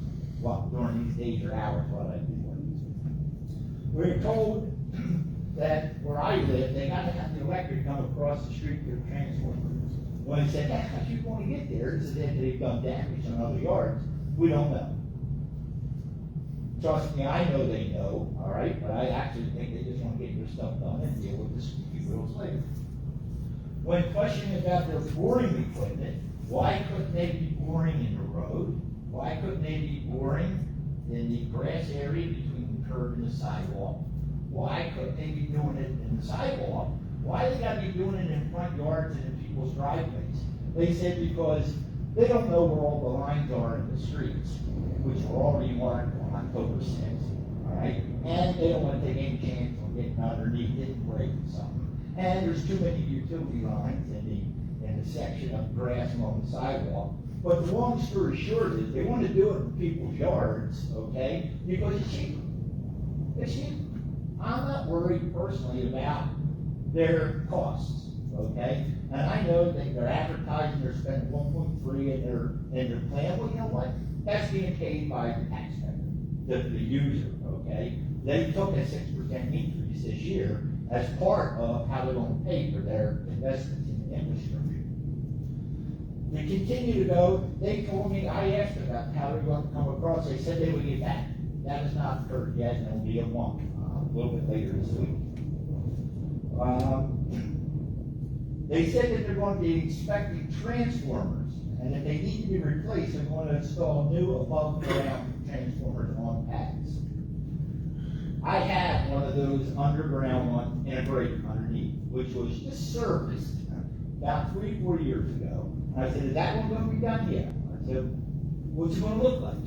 during these days or hours while I do one. We're told that where I live, they gotta have the electric come across the street to the transformer. When they said, how you gonna get there? It's as if they've done damage on other yards. We don't know. Trust me, I know they know, all right, but I actually think they just wanna get their stuff done and deal with this few rules later. When questioning about their boring equipment, why couldn't they be boring in the road? Why couldn't they be boring in the grass area between the curb and the sidewalk? Why couldn't they be doing it in the sidewalk? Why they gotta be doing it in front yards and in people's driveways? They said because they don't know where all the lines are in the streets, which were already marked on October 6th, all right? And they don't wanna take any chance on getting underneath it and breaking something. And there's too many utility lines in the section of grass along the sidewalk. But the long story short is, they wanna do it in people's yards, okay? Because it's cheaper. It's cheaper. I'm not worried personally about their costs, okay? And I know that they're advertising, they're spending 1.3 in their plan. Well, you know what? That's being paid by the taxpayer, the user, okay? They took a 6% increase this year as part of how they're going to pay for their investments in infrastructure. To continue to go, they told me, I asked about how they're going to come across, they said they would get back. That has not occurred yet, and it'll be a month, a little bit later this week. They said that they're going to be inspecting transformers, and if they need to be replaced, they're going to install new above-ground transformers on pads. I have one of those underground ones in a grate underneath, which was just serviced about 3-4 years ago. And I said, is that one going to be done yet? I said, what's it going to look like?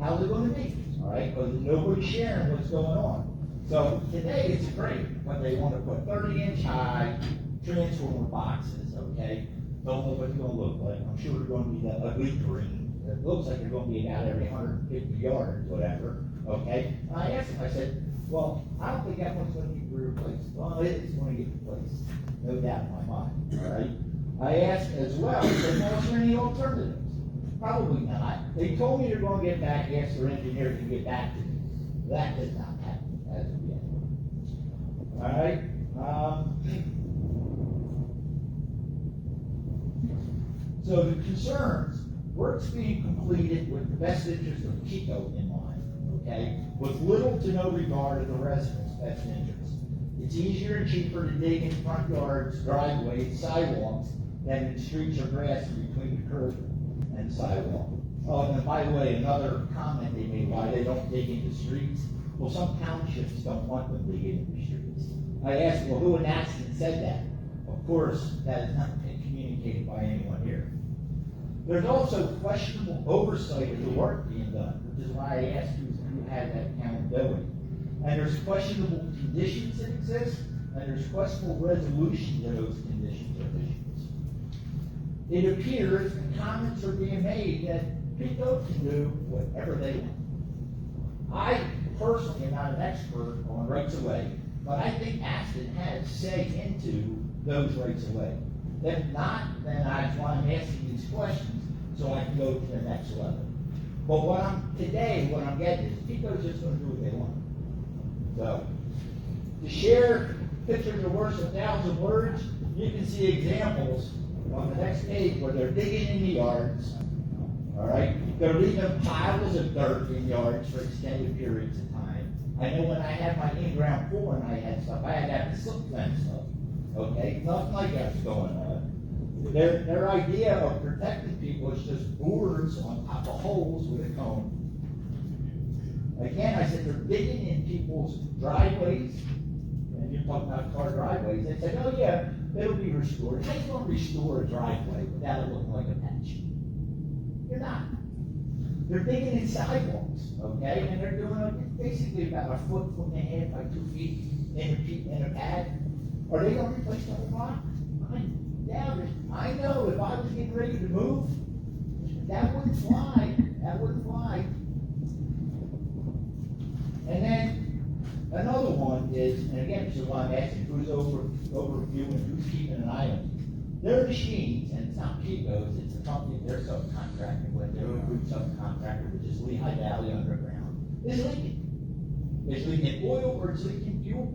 How's it going to be? All right, because nobody's sharing what's going on. So today it's great, but they want to put 30-inch high transformer boxes, okay? Don't know what it's going to look like. I'm sure they're going to be that ugly green. It looks like they're going to be about every 150 yards, whatever, okay? And I asked them, I said, well, I don't think that one's going to be replaced. Well, it is going to get replaced, no doubt in my mind, all right? I asked as well, I said, well, is there any alternatives? Probably not. They told me they're going to get back, ask their engineer to get back to me. That did not happen as of yet. All right? So the concerns, work's being completed with the best interest of Chico in mind, okay? With little to no regard to the residents' best interest. It's easier and cheaper to dig in front yards, driveways, sidewalks, than in streets or grass in between the curb and the sidewalk. Oh, and by the way, another comment they made, why they don't dig into streets. Well, some townships don't want them digging into the streets. I asked, well, who in Aston said that? Of course, that has not been communicated by anyone here. There's also questionable oversight of the work being done, which is why I asked who had that accountability. And there's questionable conditions that exist, and there's questionable resolution to those conditions or issues. It appears, and comments are being made, that people can do whatever they want. I personally am not an expert on rights of way, but I think Aston has say into those rights of way. If not, then that's why I'm asking these questions, so I can go to the next level. But what I'm getting is, people are just gonna do what they want. So, to share pictures are worth 1,000 words, you can see examples on the next page where they're digging in the yards, all right? They're leaving piles of dirt in yards for extended periods of time. I know when I had my in-ground pool and I had stuff, I had to have the slip fence up, okay? Nothing like that's going on. Their idea of protecting people is just boards on top of holes with a cone. Again, I said they're digging in people's driveways, and you're talking about car driveways. They said, oh yeah, it'll be restored. How are you going to restore a driveway without it looking like a patch? You're not. They're digging in sidewalks, okay? And they're doing it basically about a foot and a half by 2 feet in a pad. Are they going to replace the whole block? I doubt it. I know if I was getting ready to move, That wouldn't fly. That wouldn't fly. And then another one is, and again, this is why I'm asking who's overviewing, who's keeping an eye on it. Their machines, and it's not Pico's, it's a company they're subcontracting with, their own group subcontractor, which is Lehigh Valley Underground, is leaking. It's leaking oil or it's leaking fuel.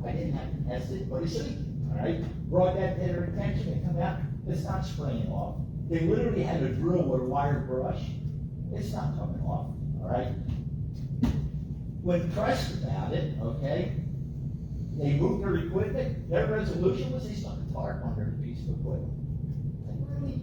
I didn't have to test it, but it's leaking, all right? Brought that to their attention, it come out, it's not spraying off. They literally had to drill with a wire brush. It's not coming off, all right? When pressed about it, okay, they moved their equipment, their resolution was they stuck a tarp under the piece of equipment. Like, really?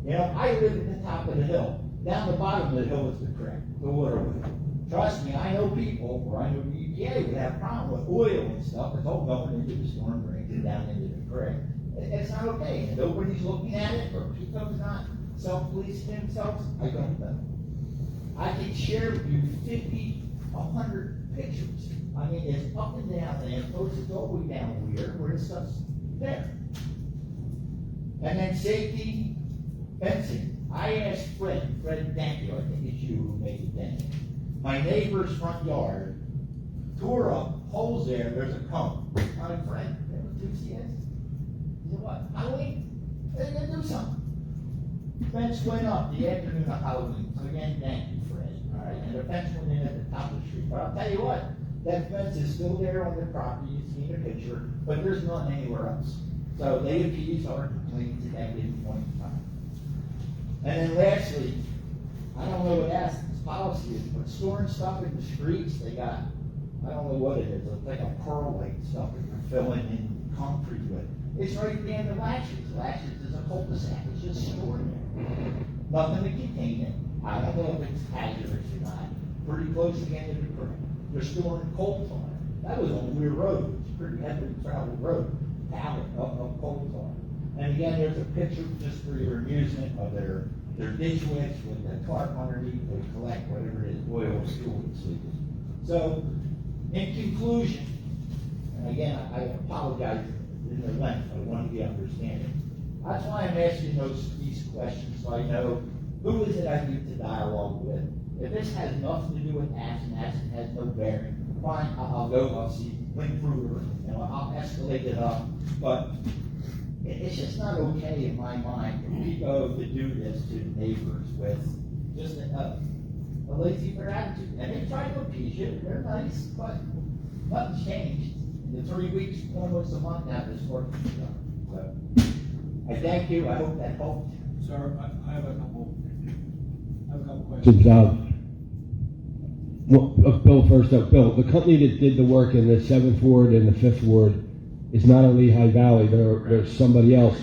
You know, I live at the top of the hill. Down the bottom of the hill is the creek, the waterway. Trust me, I know people, or I know the EPA would have a problem with oil and stuff, it's all going into the storm drains and down into the creek. It's not okay, and nobody's looking at it, or PICO's not self-policing themselves, I don't know. I can share with you 50, 100 pictures. I mean, it's up and down, and posted all the way down here, where it's stuff's there. And then safety fencing. I asked Fred, thank you, I think it's you who made it then. My neighbor's front yard, tore up, holes there's a cone. My friend, enthusiast. You know what? Halloween? They're gonna do something. Fence went up the afternoon of Halloween. So again, thank you, Fred. All right, and the fence went in at the top of the street. But I'll tell you what, that fence is still there on the property. You see the picture, but there's none anywhere else. So they appeased our complaints at that given point in time. And then lastly, I don't know what Aston's policy is, but storing stuff in the streets, they got, I don't know what it is, it's like a perlite stuff that you're filling in concrete with. It's right at the end of Lashes. Lashes is a cul-de-sac, it's just stored there. Nothing to contain it. I don't know if it's hazardous or not. Pretty close to the end of the creek. They're storing coal tar. That was on Weir Road, it's a pretty heavily traveled road, pallet of coal tar. And again, there's a picture just for your amusement of their ditch witch with the tarp underneath to collect whatever it is, oil or fuel that's leaking. So, in conclusion, and again, I apologize in the length, I want to be understanding. That's why I'm asking these questions, so I know who is it I need to dialogue with. If this has nothing to do with Aston has no bearing, fine, I'll go, I'll see Link Kruger, and I'll escalate it up, but it's just not okay in my mind for people to do this to neighbors with just a lazy fair attitude. And they try to appease you, they're nice, but nothing's changed. In the 3 weeks, almost a month now, this work is done. So, I thank you, I hope that helped. Sir, I have a couple questions. Bill, first up, Bill, the company that did the work in the 7th Ward and the 5th Ward is not in Lehigh Valley, there's somebody else.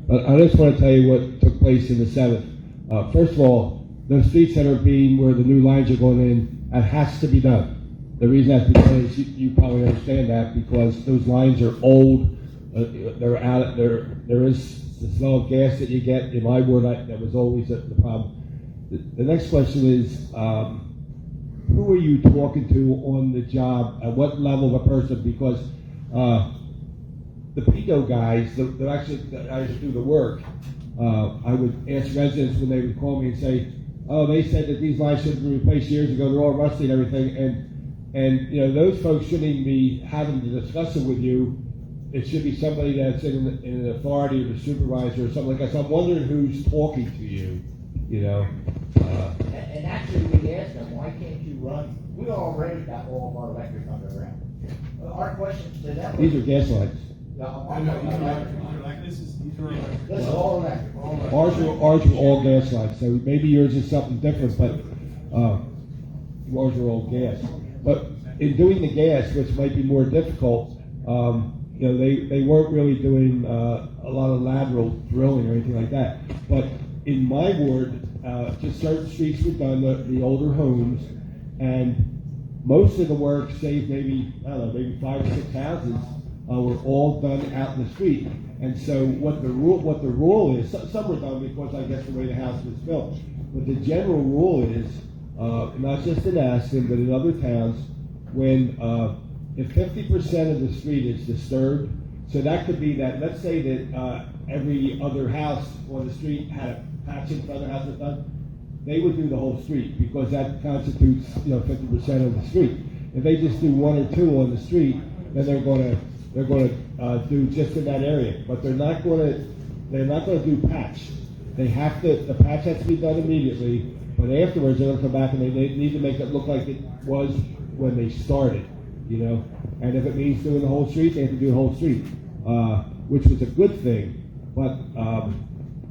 But I just want to tell you what took place in the 7th. First of all, those streets that are being, where the new lines are going in, that has to be done. The reason that's done is you probably understand that because those lines are old, they're out, there is the smell of gas that you get in my ward, that was always the problem. The next question is, who are you talking to on the job, at what level of a person? Because the PICO guys that actually do the work, I would ask residents when they would call me and say, oh, they said that these lines should have been replaced years ago, they're all rusty and everything, and you know, those folks shouldn't even be having to discuss it with you. It should be somebody that's in an authority or the supervisor or something like that. So I'm wondering who's talking to you, you know. And actually, we asked them, why can't you run? We already got all of our electric underground. Our question to them. These are gas lines. This is all electric. Ours are all gas lines, so maybe yours is something different, but ours are all gas. But in doing the gas, which might be more difficult, you know, they weren't really doing a lot of lateral drilling or anything like that. But in my ward, just certain streets were done, the older homes, and most of the work, save maybe, I don't know, maybe 5 or 6 houses, were all done out in the street. And so what the rule is, some were done because I guess the way the house was built, but the general rule is, not just in Aston, but in other towns, when if 50% of the street is disturbed, so that could be that, let's say that every other house on the street had patching for other houses done, they would do the whole street because that constitutes, 50% of the street. If they just do one or two on the street, then they're going to do just in that area. But they're not going to do patch. The patch has to be done immediately, but afterwards they're going to come back and they need to make it look like it was when they started, And if it means doing the whole street, they have to do the whole street, which was a good thing. But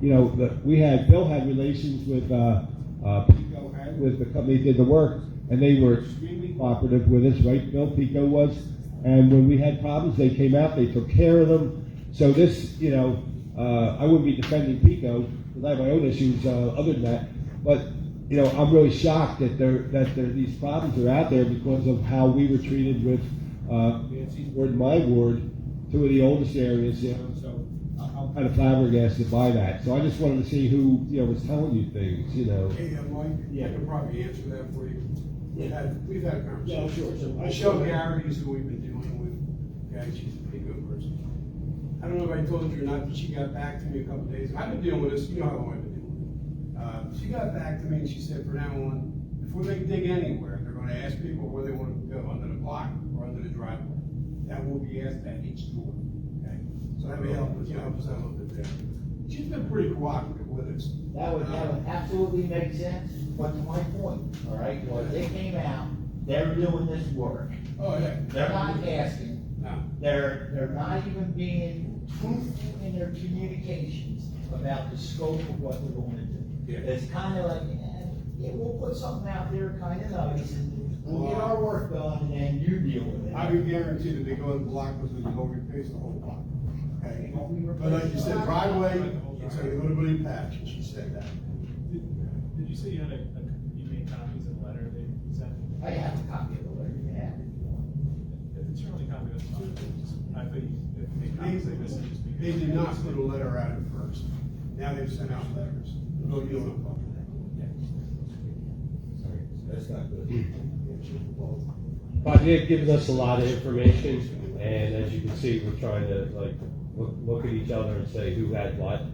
Bill had relations with Pico and with the company that did the work, and they were extremely cooperative with us, right? Bill, Pico was, and when we had problems, they came out, they took care of them. So this, I wouldn't be defending Pico because I have my own issues other than that, but I'm really shocked that these problems are out there because of how we were treated with Nancy's ward and my ward, two of the oldest areas. So I'm kind of flabbergasted by that. So I just wanted to see who was telling you things. Hey, Mike, I can probably answer that for you. We've had a conversation. Yeah, sure. Michelle Garrity's who we've been dealing with. Okay, she's a pretty good person. I don't know if I told you or not, but she got back to me a couple days. I've been dealing with this. You know how long I've been dealing with it. She got back to me and she said, from now on, before they dig anywhere, they're going to ask people where they want to go, under the block or under the driveway. That will be asked at each door. Okay, so that may help us out a little bit there. She's been pretty cooperative with us. That would absolutely make sense, but to my point, all right, was they came out, they're doing this work. Oh, yeah. They're not asking. No. They're not even being truthful in their communications about the scope of what they're going to do. Yeah. It's kind of like, yeah, we'll put something out there kind of nice, and we'll get our work done, and then you deal with it. I can guarantee that they go in the block because they go replace the whole block. Okay? But like you said, driveway, it's a little bit of patch, and she said that. Did you say you made copies of the letter they sent? I have a copy of the letter you have if you want. If it's your only copy, that's fine. I think if you made copies like this, it'd just be. They did not put a letter out at first. Now they've sent out letters. No, you don't know. That's not good. But they've given us a lot of information, and as you can see, we're trying to look at each other and say who had what.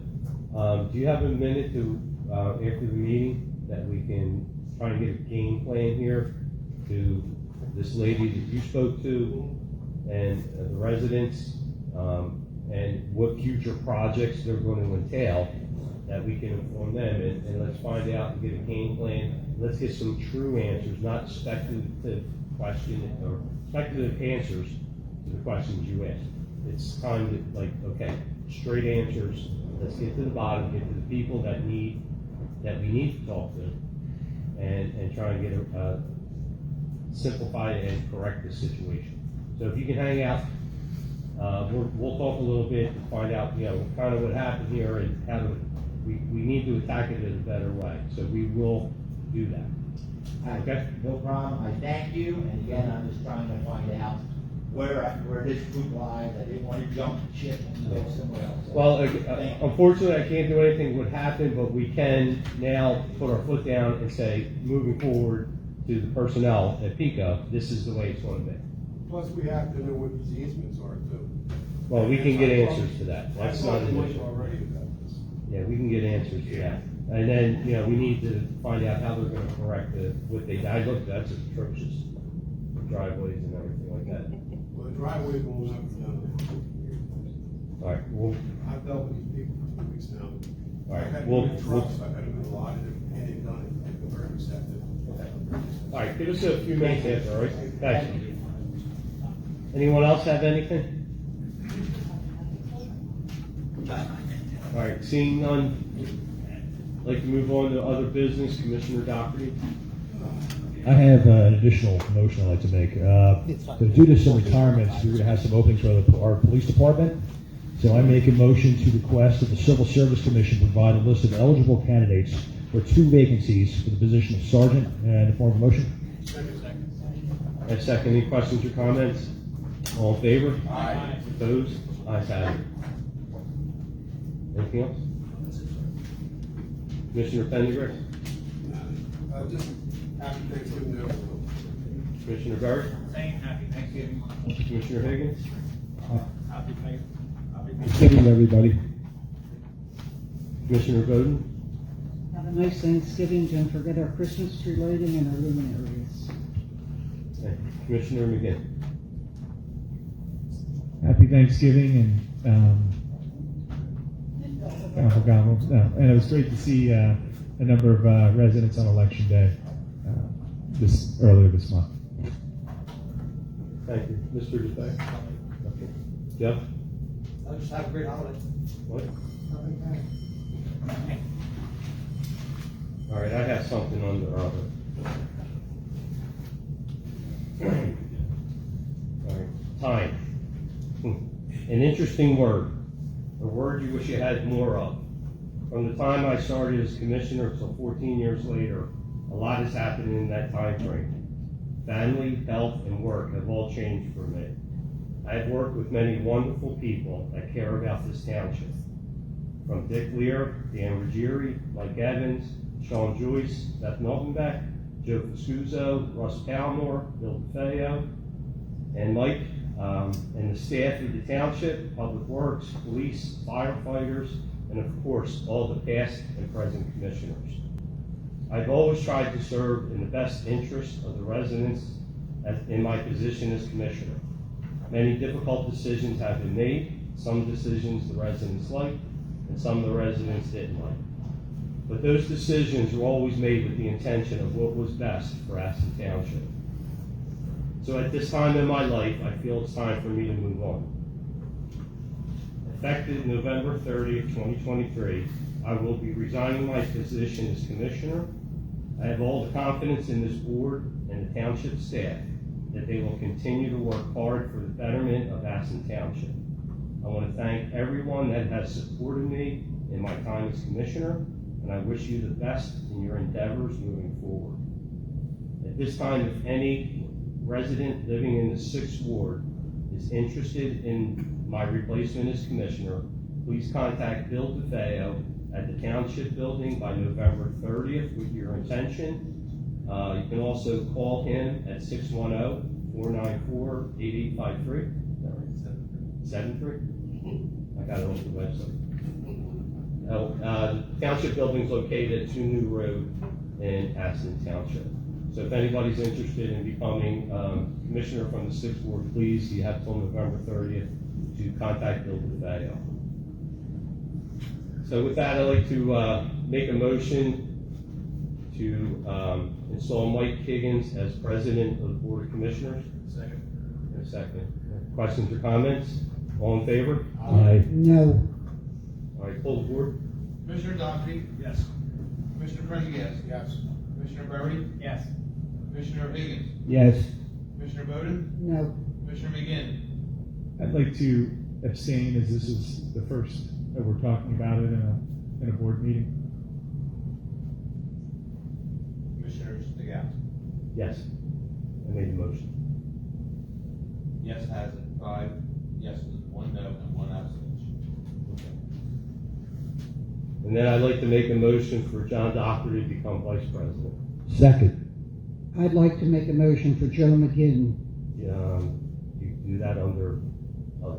Do you have a minute to, after the meeting, that we can try and get a game plan here to this lady that you spoke to and the residents, and what future projects they're going to entail, that we can inform them, and let's find out and get a game plan. Let's get some true answers, not speculative questions or speculative answers to the questions you asked. It's time to okay, straight answers. Let's get to the bottom, get to the people that we need to talk to, and try and get simplify and correct the situation. So if you can hang out, we'll talk a little bit and find out, kind of what happened here and how we need to attack it in a better way. So we will do that. Okay? No problem. I thank you, and again, I'm just trying to find out where this group lies. I didn't want to jump the ship and go somewhere else. Well, unfortunately, I can't do anything would happen, but we can now put our foot down and say, moving forward to the personnel at PICO, this is the way it's going to be. Plus, we have to know what these easements are too. Well, we can get answers to that. That's not an issue. Already about this. Yeah, we can get answers to that. And then, we need to find out how they're gonna correct what they, that's atrocious. Driveways and everything like that. Well, the driveways will not be done. All right, well, I've dealt with these people for 2 weeks now. all right, I've had we'll, trucks, I've had them a lot, and they've done it, and they're very receptive. all right, give us a few minutes after, all right? Thank you. Anyone else have anything? All right, seeing none, I'd like to move on to other business. Commissioner Doherty. I have an additional motion I'd like to make. So due to some retirements, we're going to have some openings for our police department. So I make a motion to request that the Civil Service Commission provide a list of eligible candidates for 2 vacancies for the position of sergeant, in the form of a motion. I second. Any questions or comments? All in favor? Aye. Opposed? Ayes have it. Anything else? Commissioner Pendergrass? Just happy Thanksgiving to everyone. Commissioner Barrett? Same, happy Thanksgiving. Commissioner Higgins? Happy Thanksgiving, everybody. Commissioner Bowden? a nice Thanksgiving. Don't forget our Christmas tree lighting and our luminaries. Thank you. Commissioner McGinn. Happy Thanksgiving and and it was great to see a number of residents on Election Day earlier this month. Thank you. Mr. DeFay. Okay. Jeff? I'll just have a great holiday. What? All right, I have something under other. All right, time. An interesting word. A word you wish you had more of. From the time I started as commissioner till 14 years later, a lot has happened in that time frame. Family, health, and work have all changed for me. I have worked with many wonderful people that care about this township. From Dick Lear, Dan Ruggieri, Mike Evans, Sean Joyce, Beth Miltonbeck, Joe Fuscuso, Russ Palmore, Bill DeFeo, and Mike, and the staff of the township, Public Works, police, firefighters, and of course, all the past and present commissioners. I've always tried to serve in the best interest of the residents in my position as commissioner. Many difficult decisions have been made. Some decisions the residents liked, and some the residents didn't like. But those decisions were always made with the intention of what was best for Aston Township. So at this time in my life, I feel it's time for me to move on. Effective November 30th, 2023, I will be resigning my position as commissioner. I have all the confidence in this board and the township staff that they will continue to work hard for the betterment of Aston Township. I want to thank everyone that has supported me in my time as commissioner, and I wish you the best in your endeavors moving forward. At this time, if any resident living in the 6th Ward is interested in my replacement as commissioner, please contact Bill DeFeo at the Township Building by November 30th with your intention. You can also call him at 610-494-8853. 73? I got it off the website. Township Building is located at 2 New Road in Aston Township. So if anybody's interested in becoming commissioner from the 6th Ward, please, you have till November 30th to contact Bill DeFeo. So with that, I'd like to make a motion to install Mike Higgins as president of the Board of Commissioners. Second. In a second. Questions or comments? All in favor? Aye. No. All right, pull the board. Commissioner Dockery? Yes. Commissioner Prendergast? Yes. Commissioner Berry? Yes. Commissioner Higgins? Yes. Commissioner Bowden? No. Commissioner McGinn? I'd like to abstain as this is the first that we're talking about it in a board meeting. Commissioner Stigall? Yes. I made the motion. Yes has it, 5 yeses, 1 no, and 1 abstention. And then I'd like to make a motion for John Dockery to become vice president. Second. I'd like to make a motion for Joe McGinn. You do that under other. I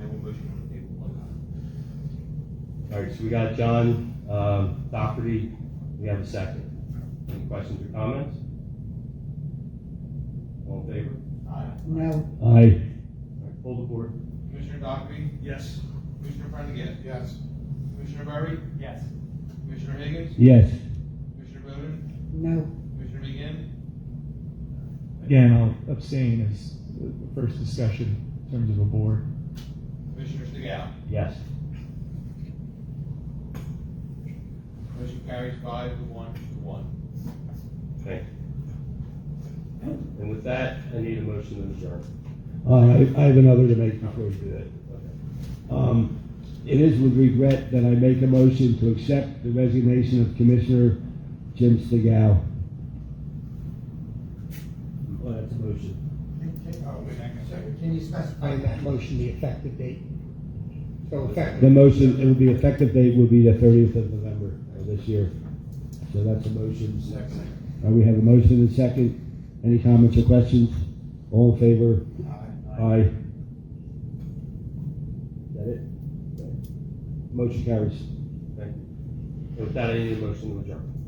have a motion on the table, 1 All right, so we got John Dockery. We have a second. Any questions or comments? All in favor? Aye. No. Aye. All right, pull the board. Commissioner Dockery? Yes. Commissioner Prendergast? Yes. Commissioner Berry? Yes. Commissioner Higgins? Yes. Commissioner Bowden? No. Commissioner McGinn? Again, I'll abstain as the first discussion in terms of a board. Commissioner Stigall? Yes. Motion carries 5 to 1 to 1. Thank you. And with that, I need a motion to adjourn. I have another to make before we do that. It is with regret that I make a motion to accept the resignation of Commissioner Jim Stigall. Well, that's a motion. Can you specify in that motion the effective date? So effective. The motion, it will be effective date will be the 30th of November of this year. So that's a motion. We have a motion and a second. Any comments or questions? All in favor? Aye. Is that it? Motion carries. Thank you. With that, I need a motion to adjourn.